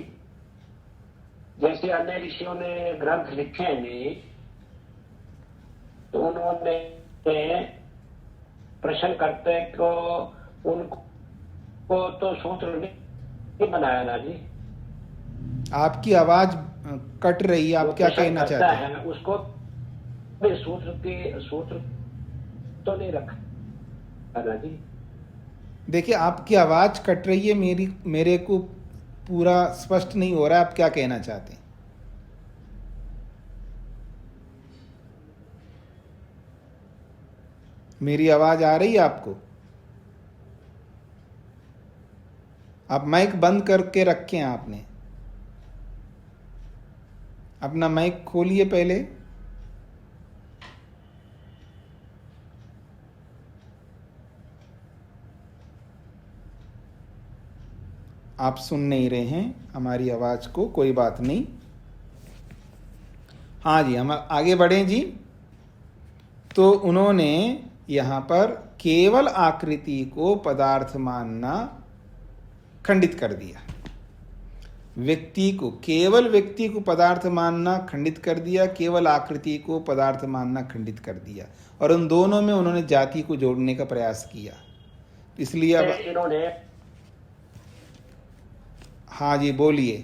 जैसे अन्य ऋषियों ने ग्रंथ लिखे हैं जी, तो उन्होंने प्रश्न करते को उनको तो सूत्र नहीं बनाया ना जी। आपकी आवाज कट रही है, आप क्या कहना चाहते हैं? उसको सूत्र तो नहीं रखा ना जी। देखिए, आपकी आवाज कट रही है, मेरे को पूरा स्पष्ट नहीं हो रहा है आप क्या कहना चाहते हैं। मेरी आवाज आ रही है आपको? आप माइक बंद करके रखें, आपने अपना माइक खोलिए पहले। आप सुन नहीं रहे हैं हमारी आवाज को, कोई बात नहीं। हाँ जी, हम आगे बढ़ें जी। तो उन्होंने यहाँ पर केवल आकृति को पदार्थ मानना खंडित कर दिया। केवल व्यक्ति को पदार्थ मानना खंडित कर दिया, केवल आकृति को पदार्थ मानना खंडित कर दिया, और उन दोनों में उन्होंने जाति को जोड़ने का प्रयास किया। इसलिए अब इन्होंने, हाँ जी बोलिए।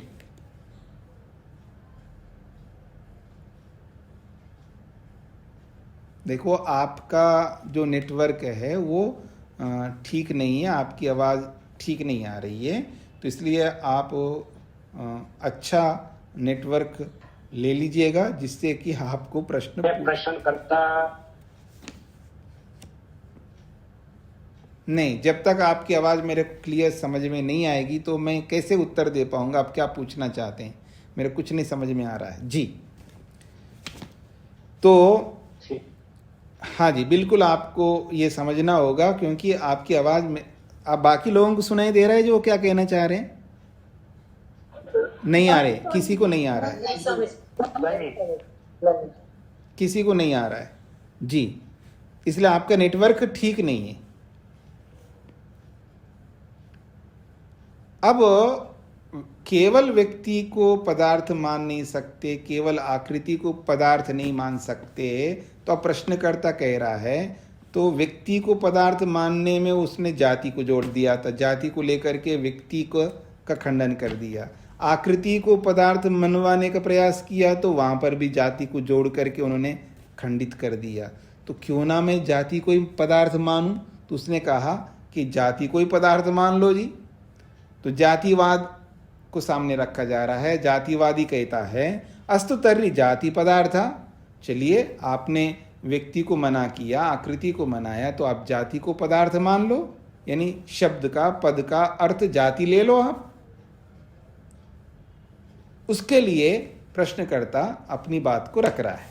देखो आपका जो नेटवर्क है वो ठीक नहीं है, आपकी आवाज़ ठीक नहीं आ रही है, तो इसलिए आप अच्छा नेटवर्क ले लीजिएगा जिससे कि आपको प्रश्न करता नहीं। जब तक आपकी आवाज़ मेरे क्लियर समझ में नहीं आएगी तो मैं कैसे उत्तर दे पाऊंगा। आप क्या पूछना चाहते हैं, मेरे कुछ नहीं समझ में आ रहा है जी। तो हाँ जी बिल्कुल आपको ये समझना होगा, क्योंकि आपकी आवाज़ में आप बाकी लोगों को सुनाई दे रहा है जो क्या कहना चाह रहे हैं? नहीं आ रहे, किसी को नहीं आ रहा है, किसी को नहीं आ रहा है जी। इसलिए आपका नेटवर्क ठीक नहीं है। अब केवल व्यक्ति को पदार्थ मान नहीं सकते, केवल आकृति को पदार्थ नहीं मान सकते, तो अब प्रश्नकर्ता कह रहा है तो व्यक्ति को पदार्थ मानने में उसने जाति को जोड़ दिया था, जाति को लेकर के व्यक्ति को का खंडन कर दिया। आकृति को पदार्थ मनवाने का प्रयास किया तो वहाँ पर भी जाति को जोड़ करके उन्होंने खंडित कर दिया। तो क्यों ना मैं जाति को ही पदार्थ मानूं? तो उसने कहा कि जाति को ही पदार्थ मान लो जी। तो जातिवाद को सामने रखा जा रहा है। जातिवादी कहता है अस्तु तर्हि जाति पदार्था, चलिए आपने व्यक्ति को मना किया, आकृति को मनाया, तो आप जाति को पदार्थ मान लो, यानी शब्द का पद का अर्थ जाति ले लो आप। उसके लिए प्रश्नकर्ता अपनी बात को रख रहा है।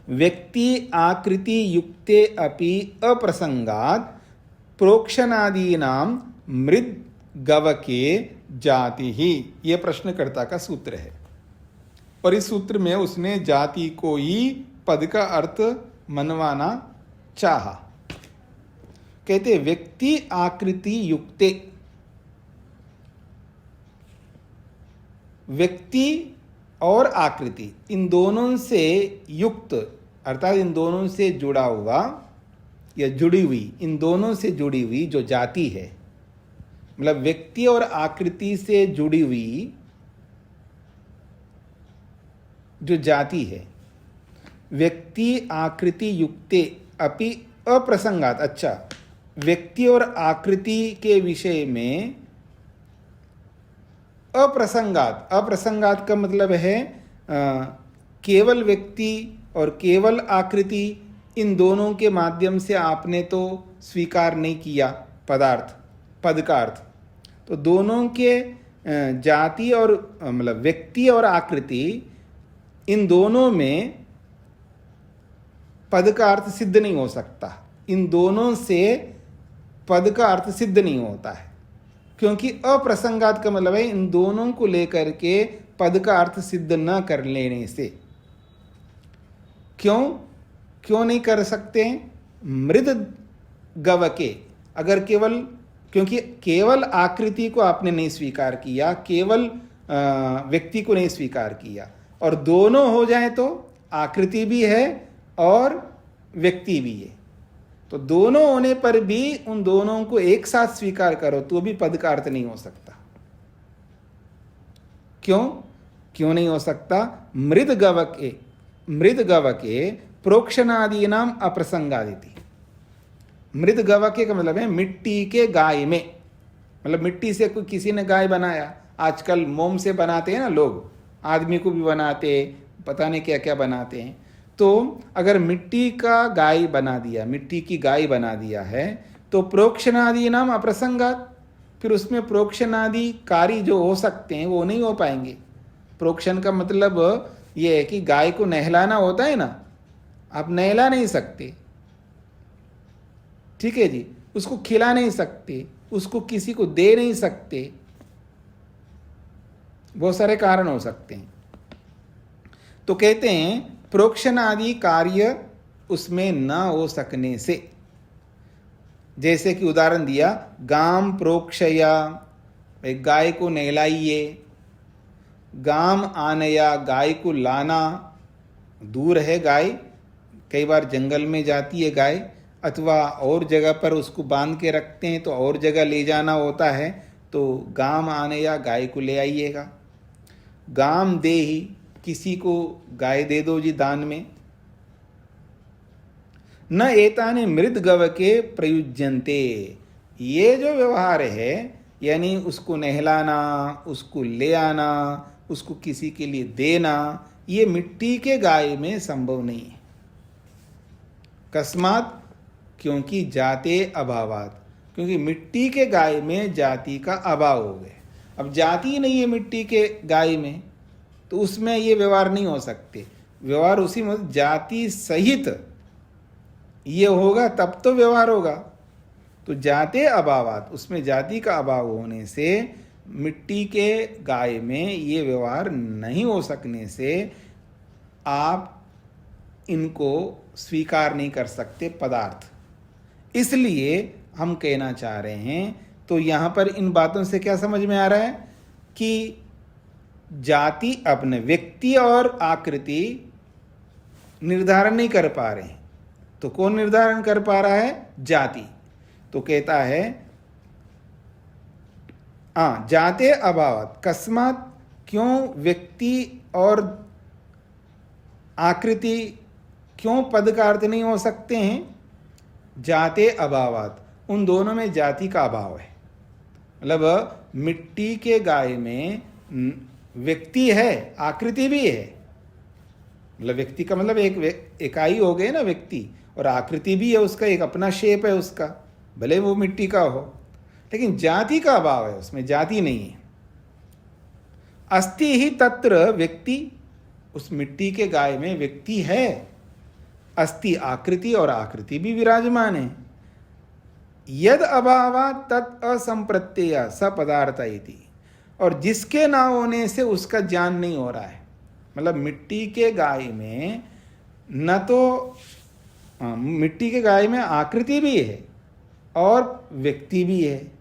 व्यक्ति आकृति युक्ते अपि अप्रसंगात प्रोक्षणादीनां मृद गवके जाति ही, यह प्रश्नकर्ता का सूत्र है। और इस सूत्र में उसने जाति को ही पद का अर्थ मनवाना चाहा। कहते व्यक्ति आकृति युक्ते, व्यक्ति और आकृति इन दोनों से युक्त अर्थात इन दोनों से जुड़ा हुआ या जुड़ी हुई, इन दोनों से जुड़ी हुई जो जाति है, मतलब व्यक्ति और आकृति से जुड़ी हुई जो जाति है, व्यक्ति आकृति युक्ते अपि अप्रसंगात। अच्छा, व्यक्ति और आकृति के विषय में अप्रसंगात, अप्रसंगात का मतलब है केवल व्यक्ति और केवल आकृति, इन दोनों के माध्यम से आपने तो स्वीकार नहीं किया पदार्थ पद का अर्थ। तो दोनों के जाति और मतलब व्यक्ति और आकृति, इन दोनों में पद का अर्थ सिद्ध नहीं हो सकता। इन दोनों से पद का अर्थ सिद्ध नहीं होता है, क्योंकि अप्रसंगात का मतलब है इन दोनों को लेकर के पद का अर्थ सिद्ध न कर लेने से। क्यों नहीं कर सकते? मृद गवके, अगर केवल, क्योंकि केवल आकृति को आपने नहीं स्वीकार किया, केवल व्यक्ति को नहीं स्वीकार किया, और दोनों हो जाए तो आकृति भी है और व्यक्ति भी है। तो दोनों होने पर भी उन दोनों को एक साथ स्वीकार करो तो भी पद का अर्थ नहीं हो सकता। क्यों नहीं हो सकता? मृद गवके प्रोक्षणादीनाम अप्रसंगादिति। मृद गवके का मतलब है मिट्टी के गाय में, मतलब मिट्टी से कोई किसी ने गाय बनाया, आजकल मोम से बनाते हैं ना लोग, आदमी को भी बनाते, पता नहीं क्या क्या बनाते हैं। तो अगर मिट्टी का गाय बना दिया, मिट्टी की गाय बना दिया है, तो प्रोक्षणादि नाम अप्रसंगात, फिर उसमें प्रोक्षणादि कार्य जो हो सकते हैं वो नहीं हो पाएंगे। प्रोक्षण का मतलब ये है कि गाय को नहलाना होता है ना, आप नहला नहीं सकते, ठीक है जी, उसको खिला नहीं सकते, उसको किसी को दे नहीं सकते, बहुत सारे कारण हो सकते हैं। तो कहते हैं प्रोक्षण आदि कार्य उसमें न हो सकने से। जैसे कि उदाहरण दिया, गाम प्रोक्षया, एक गाय को नहलाइए। गाम आनया, गाय को लाना। दूर है गाय, कई बार जंगल में जाती है गाय, अथवा और जगह पर उसको बांध के रखते हैं तो और जगह ले जाना होता है, तो गाम आनया, गाय को ले आइएगा। गाम देहि, किसी को गाय दे दो जी दान में। न एताने मृत गव के प्रयुज्यन्ते, ये जो व्यवहार है, यानी उसको नहलाना, उसको ले आना, उसको किसी के लिए देना, ये मिट्टी के गाय में संभव नहीं है। कस्मात, क्योंकि जाते अभावात, क्योंकि मिट्टी के गाय में जाति का अभाव हो गया। अब जाति नहीं है मिट्टी के गाय में, तो उसमें ये व्यवहार नहीं हो सकते। व्यवहार उसी में जाति सहित ये होगा तब तो व्यवहार होगा। तो जाते अभावात, उसमें जाति का अभाव होने से मिट्टी के गाय में ये व्यवहार नहीं हो सकने से आप इनको स्वीकार नहीं कर सकते पदार्थ। इसलिए हम कहना चाह रहे हैं, तो यहाँ पर इन बातों से क्या समझ में आ रहा है कि जाति अपने व्यक्ति और आकृति निर्धारण नहीं कर पा रहे हैं। तो कौन निर्धारण कर पा रहा है? जाति। तो कहता है जाते अभावात, कस्मात, क्यों व्यक्ति और आकृति क्यों पद का अर्थ नहीं हो सकते हैं? जाते अभावात, उन दोनों में जाति का अभाव है। मतलब मिट्टी के गाय में व्यक्ति है, आकृति भी है। मतलब व्यक्ति का मतलब एक इकाई हो गए ना व्यक्ति, और आकृति भी है उसका, एक अपना शेप है उसका, भले वो मिट्टी का हो, लेकिन जाति का अभाव है, उसमें जाति नहीं है। अस्ति ही तत्र व्यक्ति, उस मिट्टी के गाय में व्यक्ति है। अस्ति आकृति, और आकृति भी विराजमान है। यद अभावा तत् असंप्रत्यय स पदार्थ इति, और जिसके ना होने से उसका ज्ञान नहीं हो रहा है। मतलब मिट्टी के गाय में न तो मिट्टी के गाय में आकृति भी है और व्यक्ति भी है,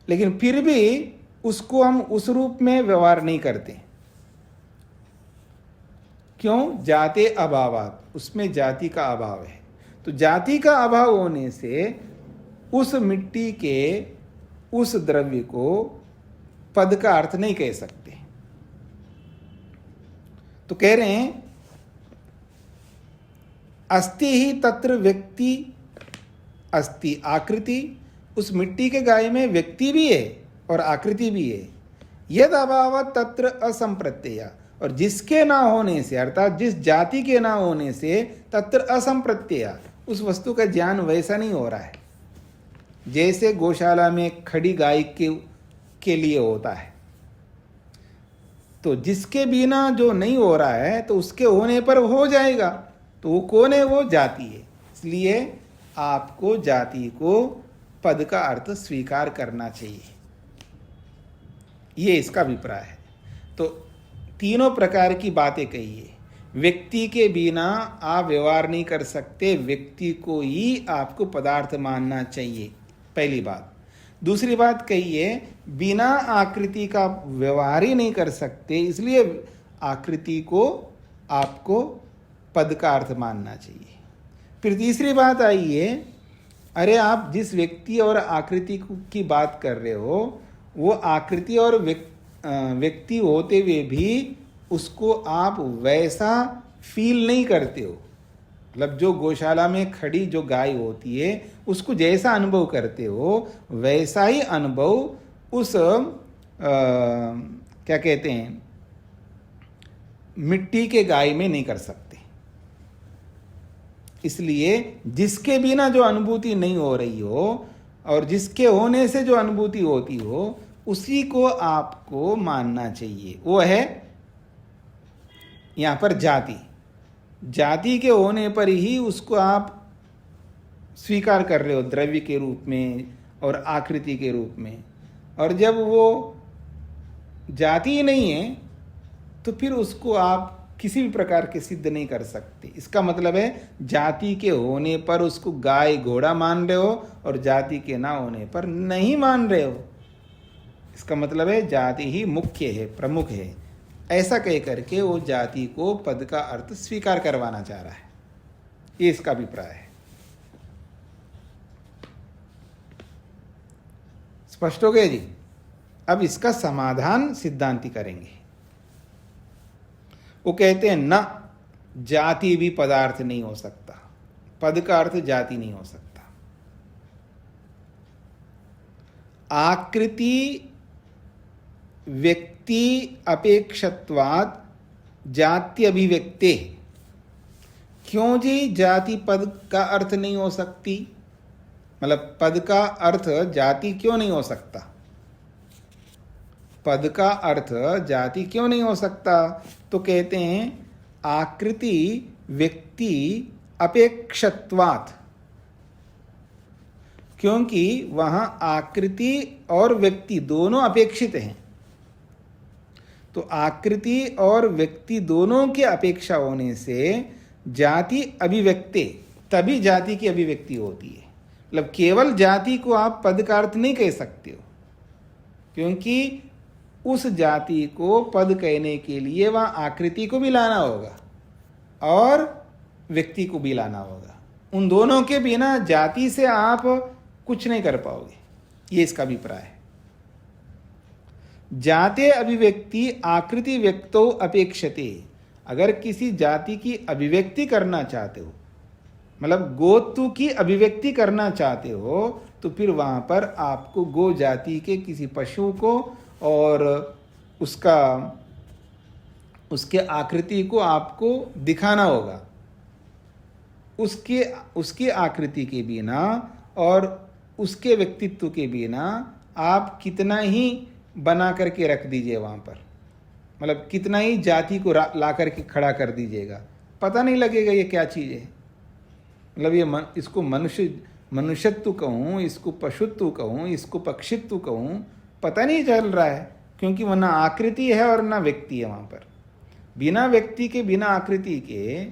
लेकिन फिर भी उसको हम उस रूप में व्यवहार नहीं करते। क्यों? जाते अभावात, उसमें जाति का अभाव है। तो जाति का अभाव होने से उस मिट्टी के उस द्रव्य को पद का अर्थ नहीं कह सकते। तो कह रहे हैं अस्ति ही तत्र व्यक्ति, अस्ति आकृति, उस मिट्टी के गाय में व्यक्ति भी है और आकृति भी है। यद अभाव तत्र असंप्रत्यय, और जिसके ना होने से, अर्थात जिस जाति के ना होने से, तत्र असंप्रत्यय, उस वस्तु का ज्ञान वैसा नहीं हो रहा है जैसे गौशाला में खड़ी गाय के लिए होता है। तो जिसके बिना जो नहीं हो रहा है, तो उसके होने पर हो जाएगा। तो वो कौन है? वो जाति है। इसलिए आपको जाति को पद का अर्थ स्वीकार करना चाहिए, ये इसका अभिप्राय है। तो तीनों प्रकार की बातें कही है। व्यक्ति के बिना आप व्यवहार नहीं कर सकते, व्यक्ति को ही आपको पदार्थ मानना चाहिए, पहली बात। दूसरी बात कही है, बिना आकृति का व्यवहार ही नहीं कर सकते, इसलिए आकृति को आपको पद का अर्थ मानना चाहिए। फिर तीसरी बात आई है, अरे आप जिस व्यक्ति और आकृति की बात कर रहे हो, वो आकृति और व्यक्ति होते हुए भी उसको आप वैसा फील नहीं करते हो। मतलब जो गौशाला में खड़ी जो गाय होती है, उसको जैसा अनुभव करते हो, वैसा ही अनुभव उस क्या कहते हैं, मिट्टी के गाय में नहीं कर सकते। इसलिए जिसके बिना जो अनुभूति नहीं हो रही हो और जिसके होने से जो अनुभूति होती हो, उसी को आपको मानना चाहिए। वो है यहाँ पर जाति। जाति के होने पर ही उसको आप स्वीकार कर रहे हो द्रव्य के रूप में और आकृति के रूप में। और जब वो जाति ही नहीं है, तो फिर उसको आप किसी भी प्रकार के सिद्ध नहीं कर सकते। इसका मतलब है जाति के होने पर उसको गाय घोड़ा मान रहे हो और जाति के ना होने पर नहीं मान रहे हो। इसका मतलब है जाति ही मुख्य है, प्रमुख है, ऐसा कह करके वो जाति को पद का अर्थ स्वीकार करवाना चाह रहा है। ये इसका अभिप्राय है। स्पष्ट हो गया जी। अब इसका समाधान सिद्धांती करेंगे। वो कहते हैं न जाति भी पदार्थ नहीं हो सकता, पद का अर्थ जाति नहीं हो सकता। आकृति व्यक्ति अपेक्षत्वात् जाति अभिव्यक्ते। क्यों जी जाति पद का अर्थ नहीं हो सकती? मतलब पद का अर्थ जाति क्यों नहीं हो सकता? पद का अर्थ जाति क्यों नहीं हो सकता? तो कहते हैं आकृति व्यक्ति अपेक्षत्वात्, क्योंकि वहां आकृति और व्यक्ति दोनों अपेक्षित हैं। तो आकृति और व्यक्ति दोनों की अपेक्षा होने से जाति अभिव्यक्ति, तभी जाति की अभिव्यक्ति होती है। मतलब केवल जाति को आप पद का अर्थ नहीं कह सकते हो, क्योंकि उस जाति को पद कहने के लिए वहां आकृति को भी लाना होगा और व्यक्ति को भी लाना होगा। उन दोनों के बिना जाति से आप कुछ नहीं कर पाओगे। ये इसका अभिप्राय है। जाते अभिव्यक्ति आकृति व्यक्तो अपेक्षते। अगर किसी जाति की अभिव्यक्ति करना चाहते हो, मतलब गोत्व की अभिव्यक्ति करना चाहते हो, तो फिर वहां पर आपको गो जाति के किसी पशु को और उसके आकृति को आपको दिखाना होगा। उसकी आकृति के बिना और उसके व्यक्तित्व के बिना आप कितना ही बना करके रख दीजिए वहाँ पर, मतलब कितना ही जाति को ला करके खड़ा कर दीजिएगा, पता नहीं लगेगा ये क्या चीज़ है। मतलब ये इसको मनुष्यत्व कहूँ, इसको पशुत्व कहूँ, इसको पक्षित्व कहूँ, पता नहीं चल रहा है, क्योंकि वह ना आकृति है और ना व्यक्ति है वहाँ पर। बिना व्यक्ति के, बिना आकृति के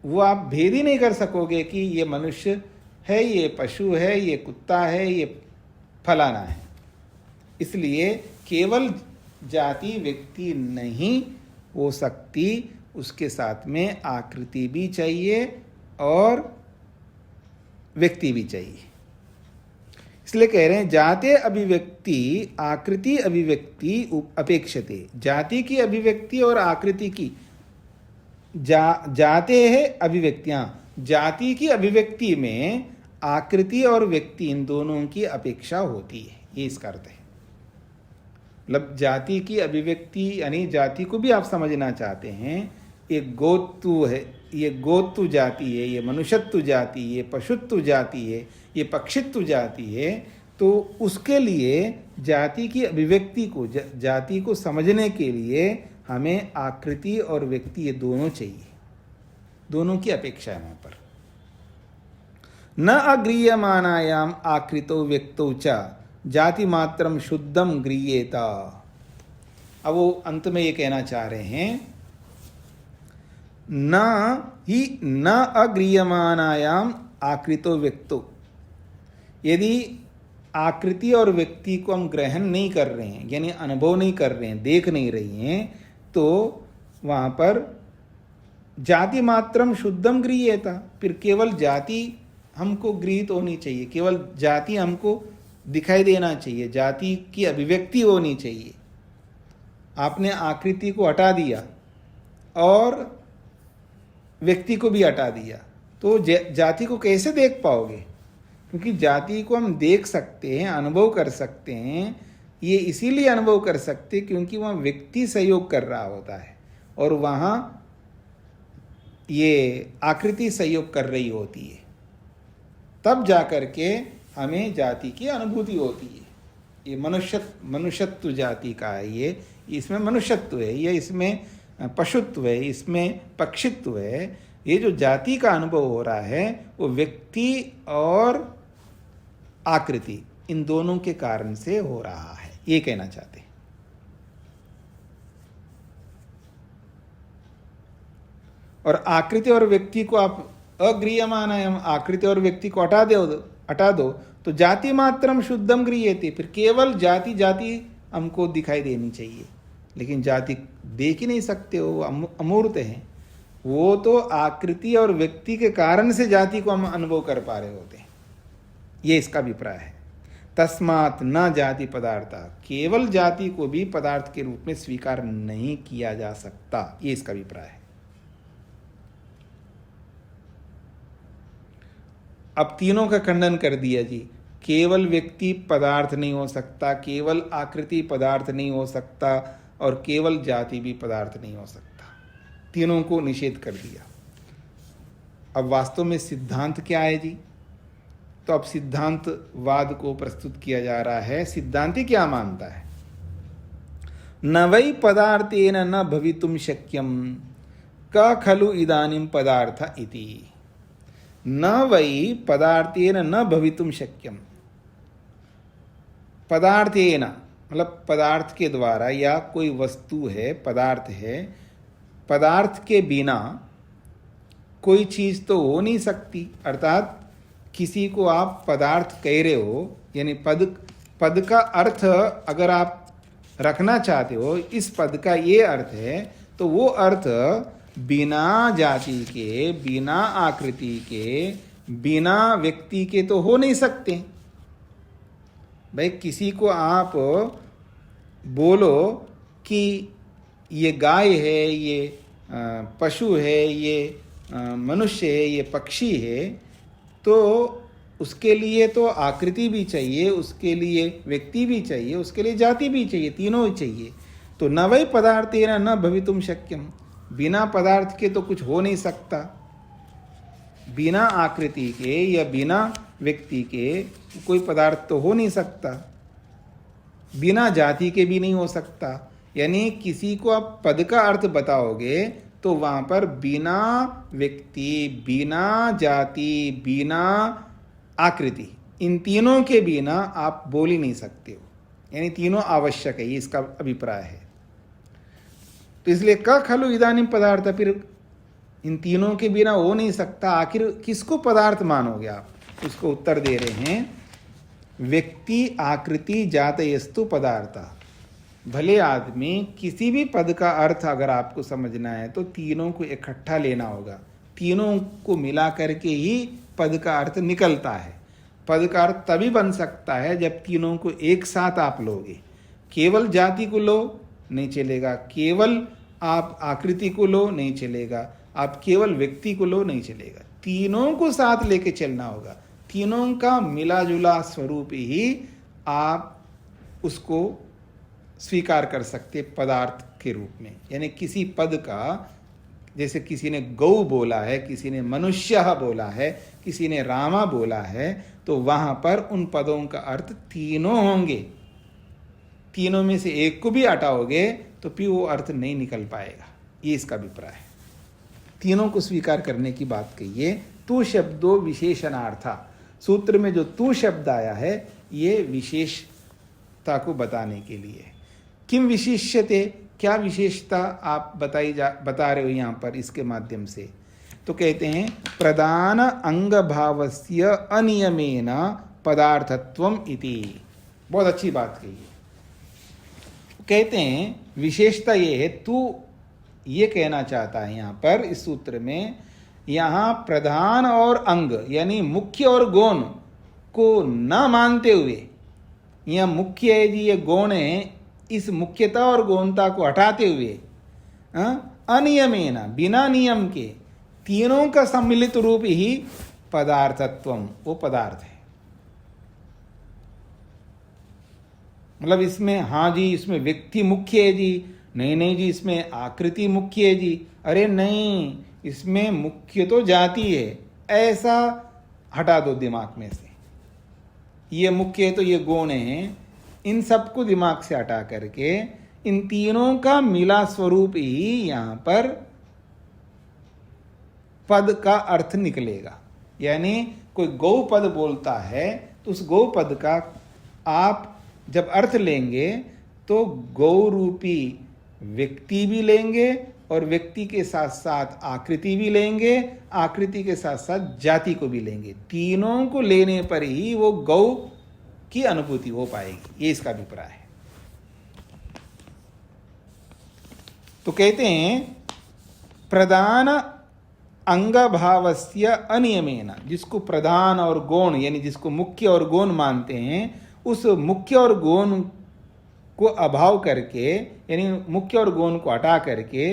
वो आप भेद ही नहीं कर सकोगे कि ये मनुष्य है, ये पशु है, ये कुत्ता है, ये फलाना है। इसलिए केवल जाति व्यक्ति नहीं हो सकती, उसके साथ में आकृति भी चाहिए और व्यक्ति भी चाहिए। इसलिए कह रहे हैं जाते अभिव्यक्ति आकृति अभिव्यक्ति अपेक्षते। जाति की अभिव्यक्ति और आकृति की जाते हैं अभिव्यक्तियां, जाति की अभिव्यक्ति में आकृति और व्यक्ति इन दोनों की अपेक्षा होती है। ये इसका अर्थ है। मतलब जाति की अभिव्यक्ति यानी जाति को भी आप समझना चाहते हैं, एक गोत्व है, ये गोत्व जाति है, ये मनुष्यत्व जाति, ये पशुत्व जाति है, ये पक्षित्व जाति है, तो उसके लिए जाति की अभिव्यक्ति को, जाति को समझने के लिए हमें आकृति और व्यक्ति ये दोनों चाहिए, दोनों की अपेक्षा है वहाँ पर। न अग्रीयमानायाम आकृतो व्यक्तो च जाति मात्रम शुद्धम गृह्येता। अब वो अंत में ये कहना चाह रहे हैं न अग्रीयमानायाम आकृतो व्यक्तो। यदि आकृति और व्यक्ति को हम ग्रहण नहीं कर रहे हैं, यानी अनुभव नहीं कर रहे हैं, देख नहीं रही हैं, तो वहाँ पर जाति मात्रम शुद्धम गृह्येता। फिर केवल जाति हमको गृहीत होनी चाहिए, केवल जाति हमको दिखाई देना चाहिए, जाति की अभिव्यक्ति होनी चाहिए। आपने आकृति को हटा दिया और व्यक्ति को भी हटा दिया, तो जाति को कैसे देख पाओगे? क्योंकि जाति को हम देख सकते हैं, अनुभव कर सकते हैं। ये इसीलिए अनुभव कर सकते क्योंकि वहाँ व्यक्ति सहयोग कर रहा होता है और वहाँ ये आकृति सहयोग कर रही होती है, तब जाकर के हमें जाति की अनुभूति होती है। ये मनुष्यत्व जाति का है, ये इसमें मनुष्यत्व है, ये इसमें पशुत्व है, इसमें पक्षित्व है। ये जो जाति का अनुभव हो रहा है वो व्यक्ति और आकृति इन दोनों के कारण से हो रहा है, ये कहना चाहते हैं। और आकृति और व्यक्ति को आप अग्रियमाणम, आकृति और व्यक्ति को हटा दो तो जाति मात्रम शुद्धम गृह्यते, फिर केवल जाति जाति हमको दिखाई देनी चाहिए। लेकिन जाति देख ही नहीं सकते हो, अमूर्त है वो, तो आकृति और व्यक्ति के कारण से जाति को हम अनुभव कर पा रहे होते हैं। ये इसका अभिप्राय है। तस्मात् न जाति पदार्थ, केवल जाति को भी पदार्थ के रूप में स्वीकार नहीं किया जा सकता, ये इसका अभिप्राय है। अब तीनों का खंडन कर दिया जी। केवल व्यक्ति पदार्थ नहीं हो सकता, केवल आकृति पदार्थ नहीं हो सकता, और केवल जाति भी पदार्थ नहीं हो सकता। तीनों को निषेध कर दिया। अब वास्तव में सिद्धांत क्या है जी? तो अब सिद्धांतवाद को प्रस्तुत किया जा रहा है। सिद्धांति क्या मानता है? न वै पदार्थेन न भवितुम शक्यम क खलु इदानीं पदार्थ इति। न वै पदार्थेन न भवितुम शक्यम, पदार्थेन मतलब पदार्थ के द्वारा, या कोई वस्तु है, पदार्थ है, पदार्थ के बिना कोई चीज़ तो हो नहीं सकती। अर्थात किसी को आप पदार्थ कह रहे हो, यानी पद का अर्थ अगर आप रखना चाहते हो, इस पद का ये अर्थ है, तो वो अर्थ बिना जाति के, बिना आकृति के, बिना व्यक्ति के तो हो नहीं सकते। भाई किसी को आप बोलो कि ये गाय है, ये पशु है, ये मनुष्य है, ये पक्षी है, तो उसके लिए तो आकृति भी चाहिए, उसके लिए व्यक्ति भी चाहिए, उसके लिए जाति भी चाहिए, तीनों ही चाहिए। तो न वै पदार्थेन न भवितुम शक्यम, बिना पदार्थ के तो कुछ हो नहीं सकता। बिना आकृति के या बिना व्यक्ति के कोई पदार्थ तो हो नहीं सकता। बिना जाति के भी नहीं हो सकता। यानी किसी को आप पद का अर्थ बताओगे तो वहाँ पर बिना व्यक्ति, बिना जाति, बिना आकृति, इन तीनों के बिना आप बोल ही नहीं सकते हो। यानी तीनों आवश्यक है, ये इसका अभिप्राय है। तो इसलिए क खलु इदानीं पदार्थ, फिर इन तीनों के बिना हो नहीं सकता। आखिर किसको पदार्थ मानोगे आप? उसको उत्तर दे रहे हैं, व्यक्ति आकृति जातयस्तु पदार्थ। भले आदमी किसी भी पद का अर्थ अगर आपको समझना है तो तीनों को इकट्ठा लेना होगा। तीनों को मिला करके ही पद का अर्थ निकलता है। पद का अर्थ तभी बन सकता है जब तीनों को एक साथ आप लोगे। केवल जाति को लो नहीं चलेगा, केवल आप आकृति को लो नहीं चलेगा, आप केवल व्यक्ति को लो नहीं चलेगा। तीनों को साथ लेके चलना होगा। तीनों का मिला जुला स्वरूप ही आप उसको स्वीकार कर सकते पदार्थ के रूप में। यानी किसी पद का, जैसे किसी ने गौ बोला है, किसी ने मनुष्य बोला है, किसी ने रामा बोला है, तो वहाँ पर उन पदों का अर्थ तीनों होंगे। तीनों में से एक को भी हटाओगे तो फिर वो अर्थ नहीं निकल पाएगा। ये इसका अभिप्राय है। तीनों को स्वीकार करने की बात कही है। तू शब्दों विशेषणार्था, सूत्र में जो तू शब्द आया है ये विशेषता को बताने के लिए। किम विशिष्यते, क्या विशेषता आप बता रहे हो यहाँ पर इसके माध्यम से? तो कहते हैं प्रधान अंग भावस्य अनियमेन पदार्थत्वम इति। बहुत अच्छी बात कही है। कहते हैं विशेषता ये है, तू ये कहना चाहता है यहाँ पर इस सूत्र में, यहाँ प्रधान और अंग यानी मुख्य और गौण को न मानते हुए, यहाँ मुख्य है जी, ये गौण है, इस मुख्यता और गौणता को हटाते हुए अनियमेन, बिना नियम के, तीनों का सम्मिलित रूप ही पदार्थत्वम, वो पदार्थ है। मतलब इसमें हाँ जी इसमें व्यक्ति मुख्य है जी, नहीं नहीं जी इसमें आकृति मुख्य है जी, अरे नहीं इसमें मुख्य तो जाति है, ऐसा हटा दो दिमाग में से। ये मुख्य है तो ये गौण है, इन सबको दिमाग से हटा करके इन तीनों का मिला स्वरूप ही यहाँ पर पद का अर्थ निकलेगा। यानी कोई गौ पद बोलता है तो उस गौ पद का आप जब अर्थ लेंगे तो गौ रूपी व्यक्ति भी लेंगे और व्यक्ति के साथ साथ आकृति भी लेंगे, आकृति के साथ साथ जाति को भी लेंगे। तीनों को लेने पर ही वो गौ की अनुभूति हो पाएगी, ये इसका अभिप्राय है। तो कहते हैं प्रधान अंग भावस्य अनियमेन, जिसको प्रधान और गौण यानी जिसको मुख्य और गौण मानते हैं, उस मुख्य और गौण को अभाव करके यानी मुख्य और गौण को हटा करके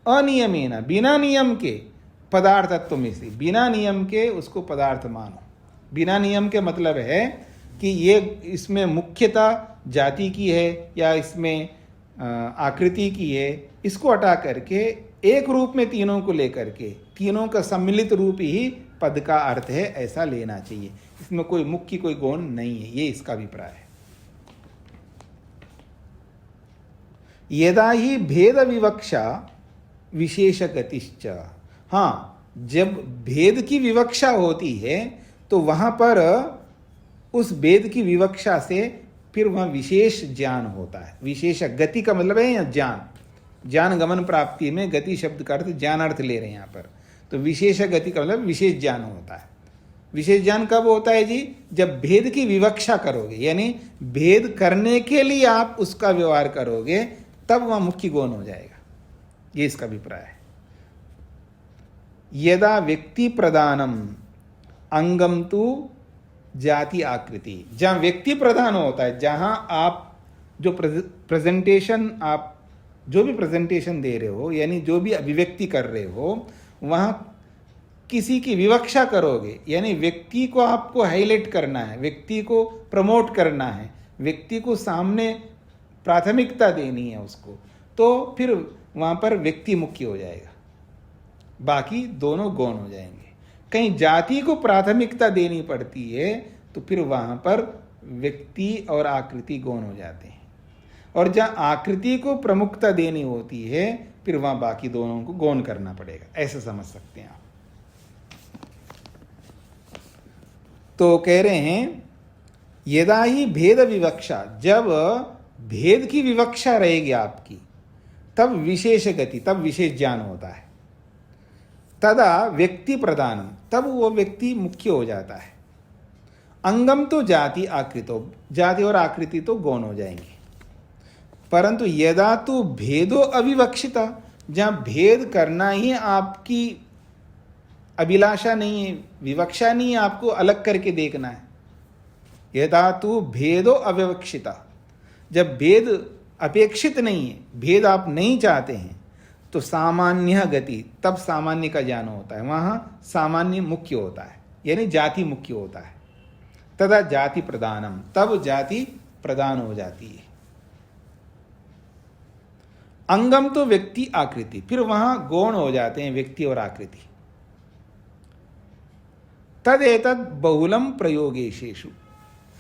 अनियमेन बिना नियम के पदार्थत्व में से, बिना नियम के उसको पदार्थ मानो। बिना नियम के मतलब है कि ये इसमें मुख्यता जाति की है या इसमें आकृति की है, इसको हटा करके एक रूप में तीनों को लेकर के तीनों का सम्मिलित रूप ही पद का अर्थ है, ऐसा लेना चाहिए। इसमें कोई मुख्य कोई गौण नहीं है, ये इसका अभिप्राय है। यदा ही भेद विवक्षा विशेष गतिश्च, हाँ, जब भेद की विवक्षा होती है तो वहां पर उस भेद की विवक्षा से फिर वह विशेष ज्ञान होता है। विशेष गति का मतलब है यहाँ ज्ञान, ज्ञान गमन प्राप्ति में गति शब्द का अर्थ ज्ञान अर्थ ले रहे हैं यहाँ पर। तो विशेष गति का मतलब विशेष ज्ञान होता है। विशेष ज्ञान कब होता है जी? जब भेद की विवक्षा करोगे, यानी भेद करने के लिए आप उसका व्यवहार करोगे, तब वह मुख्य गौण हो जाएगा, ये इसका अभिप्राय है। यदा व्यक्ति प्रधानम अंगम तु जाति आकृति, जहां व्यक्ति प्रधान होता है, जहां आप जो प्रेजेंटेशन आप जो भी प्रेजेंटेशन दे रहे हो यानी जो भी अभिव्यक्ति कर रहे हो, वहां किसी की विवक्षा करोगे, यानी व्यक्ति को आपको हाईलाइट करना है, व्यक्ति को प्रमोट करना है, व्यक्ति को सामने प्राथमिकता देनी है उसको, तो फिर वहां पर व्यक्ति मुख्य हो जाएगा, बाकी दोनों गौण हो जाएंगे। कहीं जाति को प्राथमिकता देनी पड़ती है तो फिर वहां पर व्यक्ति और आकृति गौण हो जाते हैं, और जहां आकृति को प्रमुखता देनी होती है फिर वहां बाकी दोनों को गौण करना पड़ेगा, ऐसे समझ सकते हैं आप। तो कह रहे हैं यदा ही भेद विवक्षा, जब भेद की विवक्षा रहेगी आपकी, तब विशेष गति, तब विशेष ज्ञान होता है। तदा व्यक्ति प्रधानम, तब वो व्यक्ति मुख्य हो जाता है। अंगम तो जाति आकृतो, जाति और आकृति तो गौण हो जाएंगे। परंतु यदा तो भेदो अविवक्षिता, जहां भेद करना ही आपकी अभिलाषा नहीं है, विवक्षा नहीं है, आपको अलग करके देखना है। यदा तो भेदो अविवक्षिता, जब भेद अपेक्षित नहीं है, भेद आप नहीं चाहते हैं, तो सामान्य गति, तब सामान्य का ज्ञान होता है, वहां सामान्य मुख्य होता है, यानी जाति मुख्य होता है। तदा जाति प्रधानम, तब जाति प्रधान हो जाती है। अंगम तो व्यक्ति आकृति, फिर वहां गौण हो जाते हैं व्यक्ति और आकृति। तद एतद बहुलम प्रयोगेशेषु,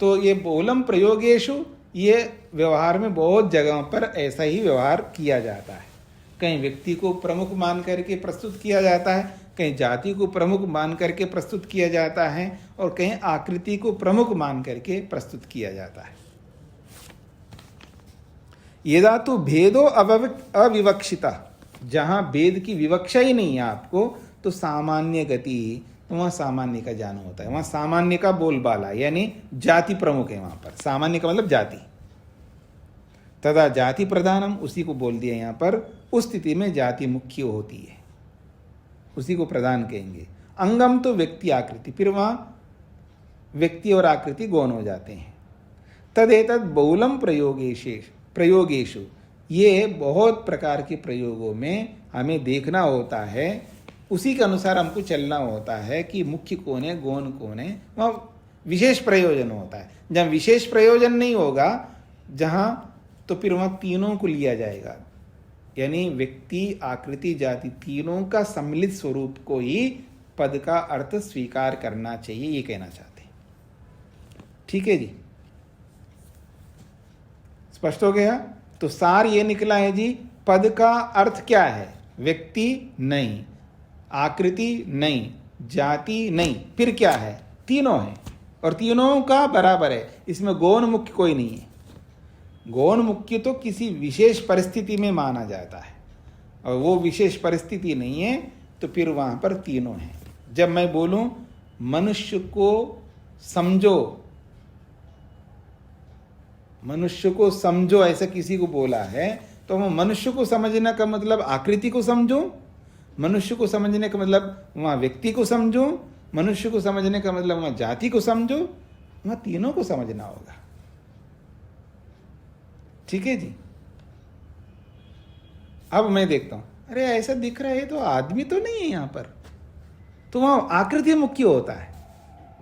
तो ये बहुलम प्रयोगेशु, ये व्यवहार में बहुत जगहों पर ऐसा ही व्यवहार किया जाता है। कहीं व्यक्ति को प्रमुख मान करके प्रस्तुत किया जाता है, कहीं जाति को प्रमुख मान करके प्रस्तुत किया जाता है, और कहीं आकृति को प्रमुख मान करके प्रस्तुत किया जाता है। यदा तो भेदो अविवक्षिता, जहां भेद की विवक्षा ही नहीं है आपको, तो सामान्य गति, तो वहां सामान्य का ज्ञान होता है, वहां सामान्य का बोलबाला, यानी जाति प्रमुख है वहां पर, सामान्य का मतलब जाति। तदा जाति प्रधानम, उसी को बोल दिया यहां पर, उस स्थिति में जाति मुख्य होती है, उसी को प्रधान कहेंगे। अंगम तो व्यक्ति आकृति, फिर वहां व्यक्ति और आकृति गौण हो जाते हैं। तदेतद बहुलम प्रयोगेशु, ये बहुत प्रकार के प्रयोगों में हमें देखना होता है, उसी के अनुसार हमको चलना होता है कि मुख्य कौन है, गौण कौन है, वह विशेष प्रयोजन होता है। जहाँ विशेष प्रयोजन नहीं होगा जहाँ, तो फिर वहाँ तीनों को लिया जाएगा, यानी व्यक्ति आकृति जाति तीनों का सम्मिलित स्वरूप को ही पद का अर्थ स्वीकार करना चाहिए, ये कहना चाहते हैं। ठीक है जी, स्पष्ट हो गया? तो सार ये निकला है जी, पद का अर्थ क्या है? व्यक्ति नहीं, आकृति नहीं, जाति नहीं, फिर क्या है? तीनों है, और तीनों का बराबर है, इसमें गौण मुख्य कोई नहीं है। गौण मुख्य तो किसी विशेष परिस्थिति में माना जाता है, और वो विशेष परिस्थिति नहीं है, तो फिर वहां पर तीनों हैं। जब मैं बोलूं मनुष्य को समझो, मनुष्य को समझो, ऐसा किसी को बोला है, तो वो मनुष्य को समझने का मतलब आकृति को समझो, मनुष्य को समझने का मतलब वहां व्यक्ति को समझो, मनुष्य को समझने का मतलब वहां जाति को समझो, वहां तीनों को समझना होगा। ठीक है जी। अब मैं देखता हूं, अरे ऐसा दिख रहा है तो आदमी तो नहीं है यहां पर, तो वहां आकृति मुख्य होता है।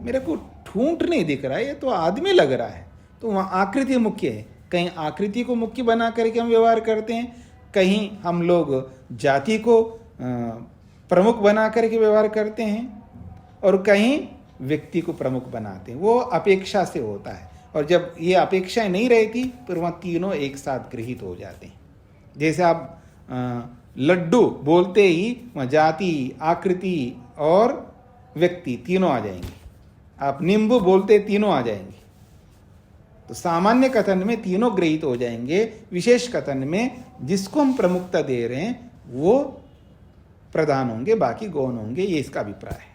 मेरे को ठूंठ नहीं दिख रहा है, ये तो आदमी लग रहा है, तो वहां आकृति मुख्य है। कहीं आकृति को मुख्य बना करके हम व्यवहार करते हैं, कहीं हम लोग जाति को प्रमुख बना करके व्यवहार करते हैं, और कहीं व्यक्ति को प्रमुख बनाते हैं। वो अपेक्षा से होता है, और जब ये अपेक्षाएं नहीं रहती फिर वहाँ तीनों एक साथ गृहीत हो जाते हैं। जैसे आप लड्डू बोलते ही वहाँ जाति, आकृति और व्यक्ति तीनों आ जाएंगे। आप नींबू बोलते तीनों आ जाएंगे। तो सामान्य कथन में तीनों गृहीत हो जाएंगे, विशेष कथन में जिसको हम प्रमुखता दे रहे हैं वो प्रधान होंगे, बाकी गौण होंगे। ये इसका अभिप्राय है।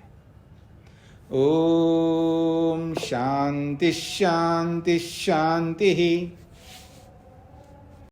ओम शांति शांति शांति।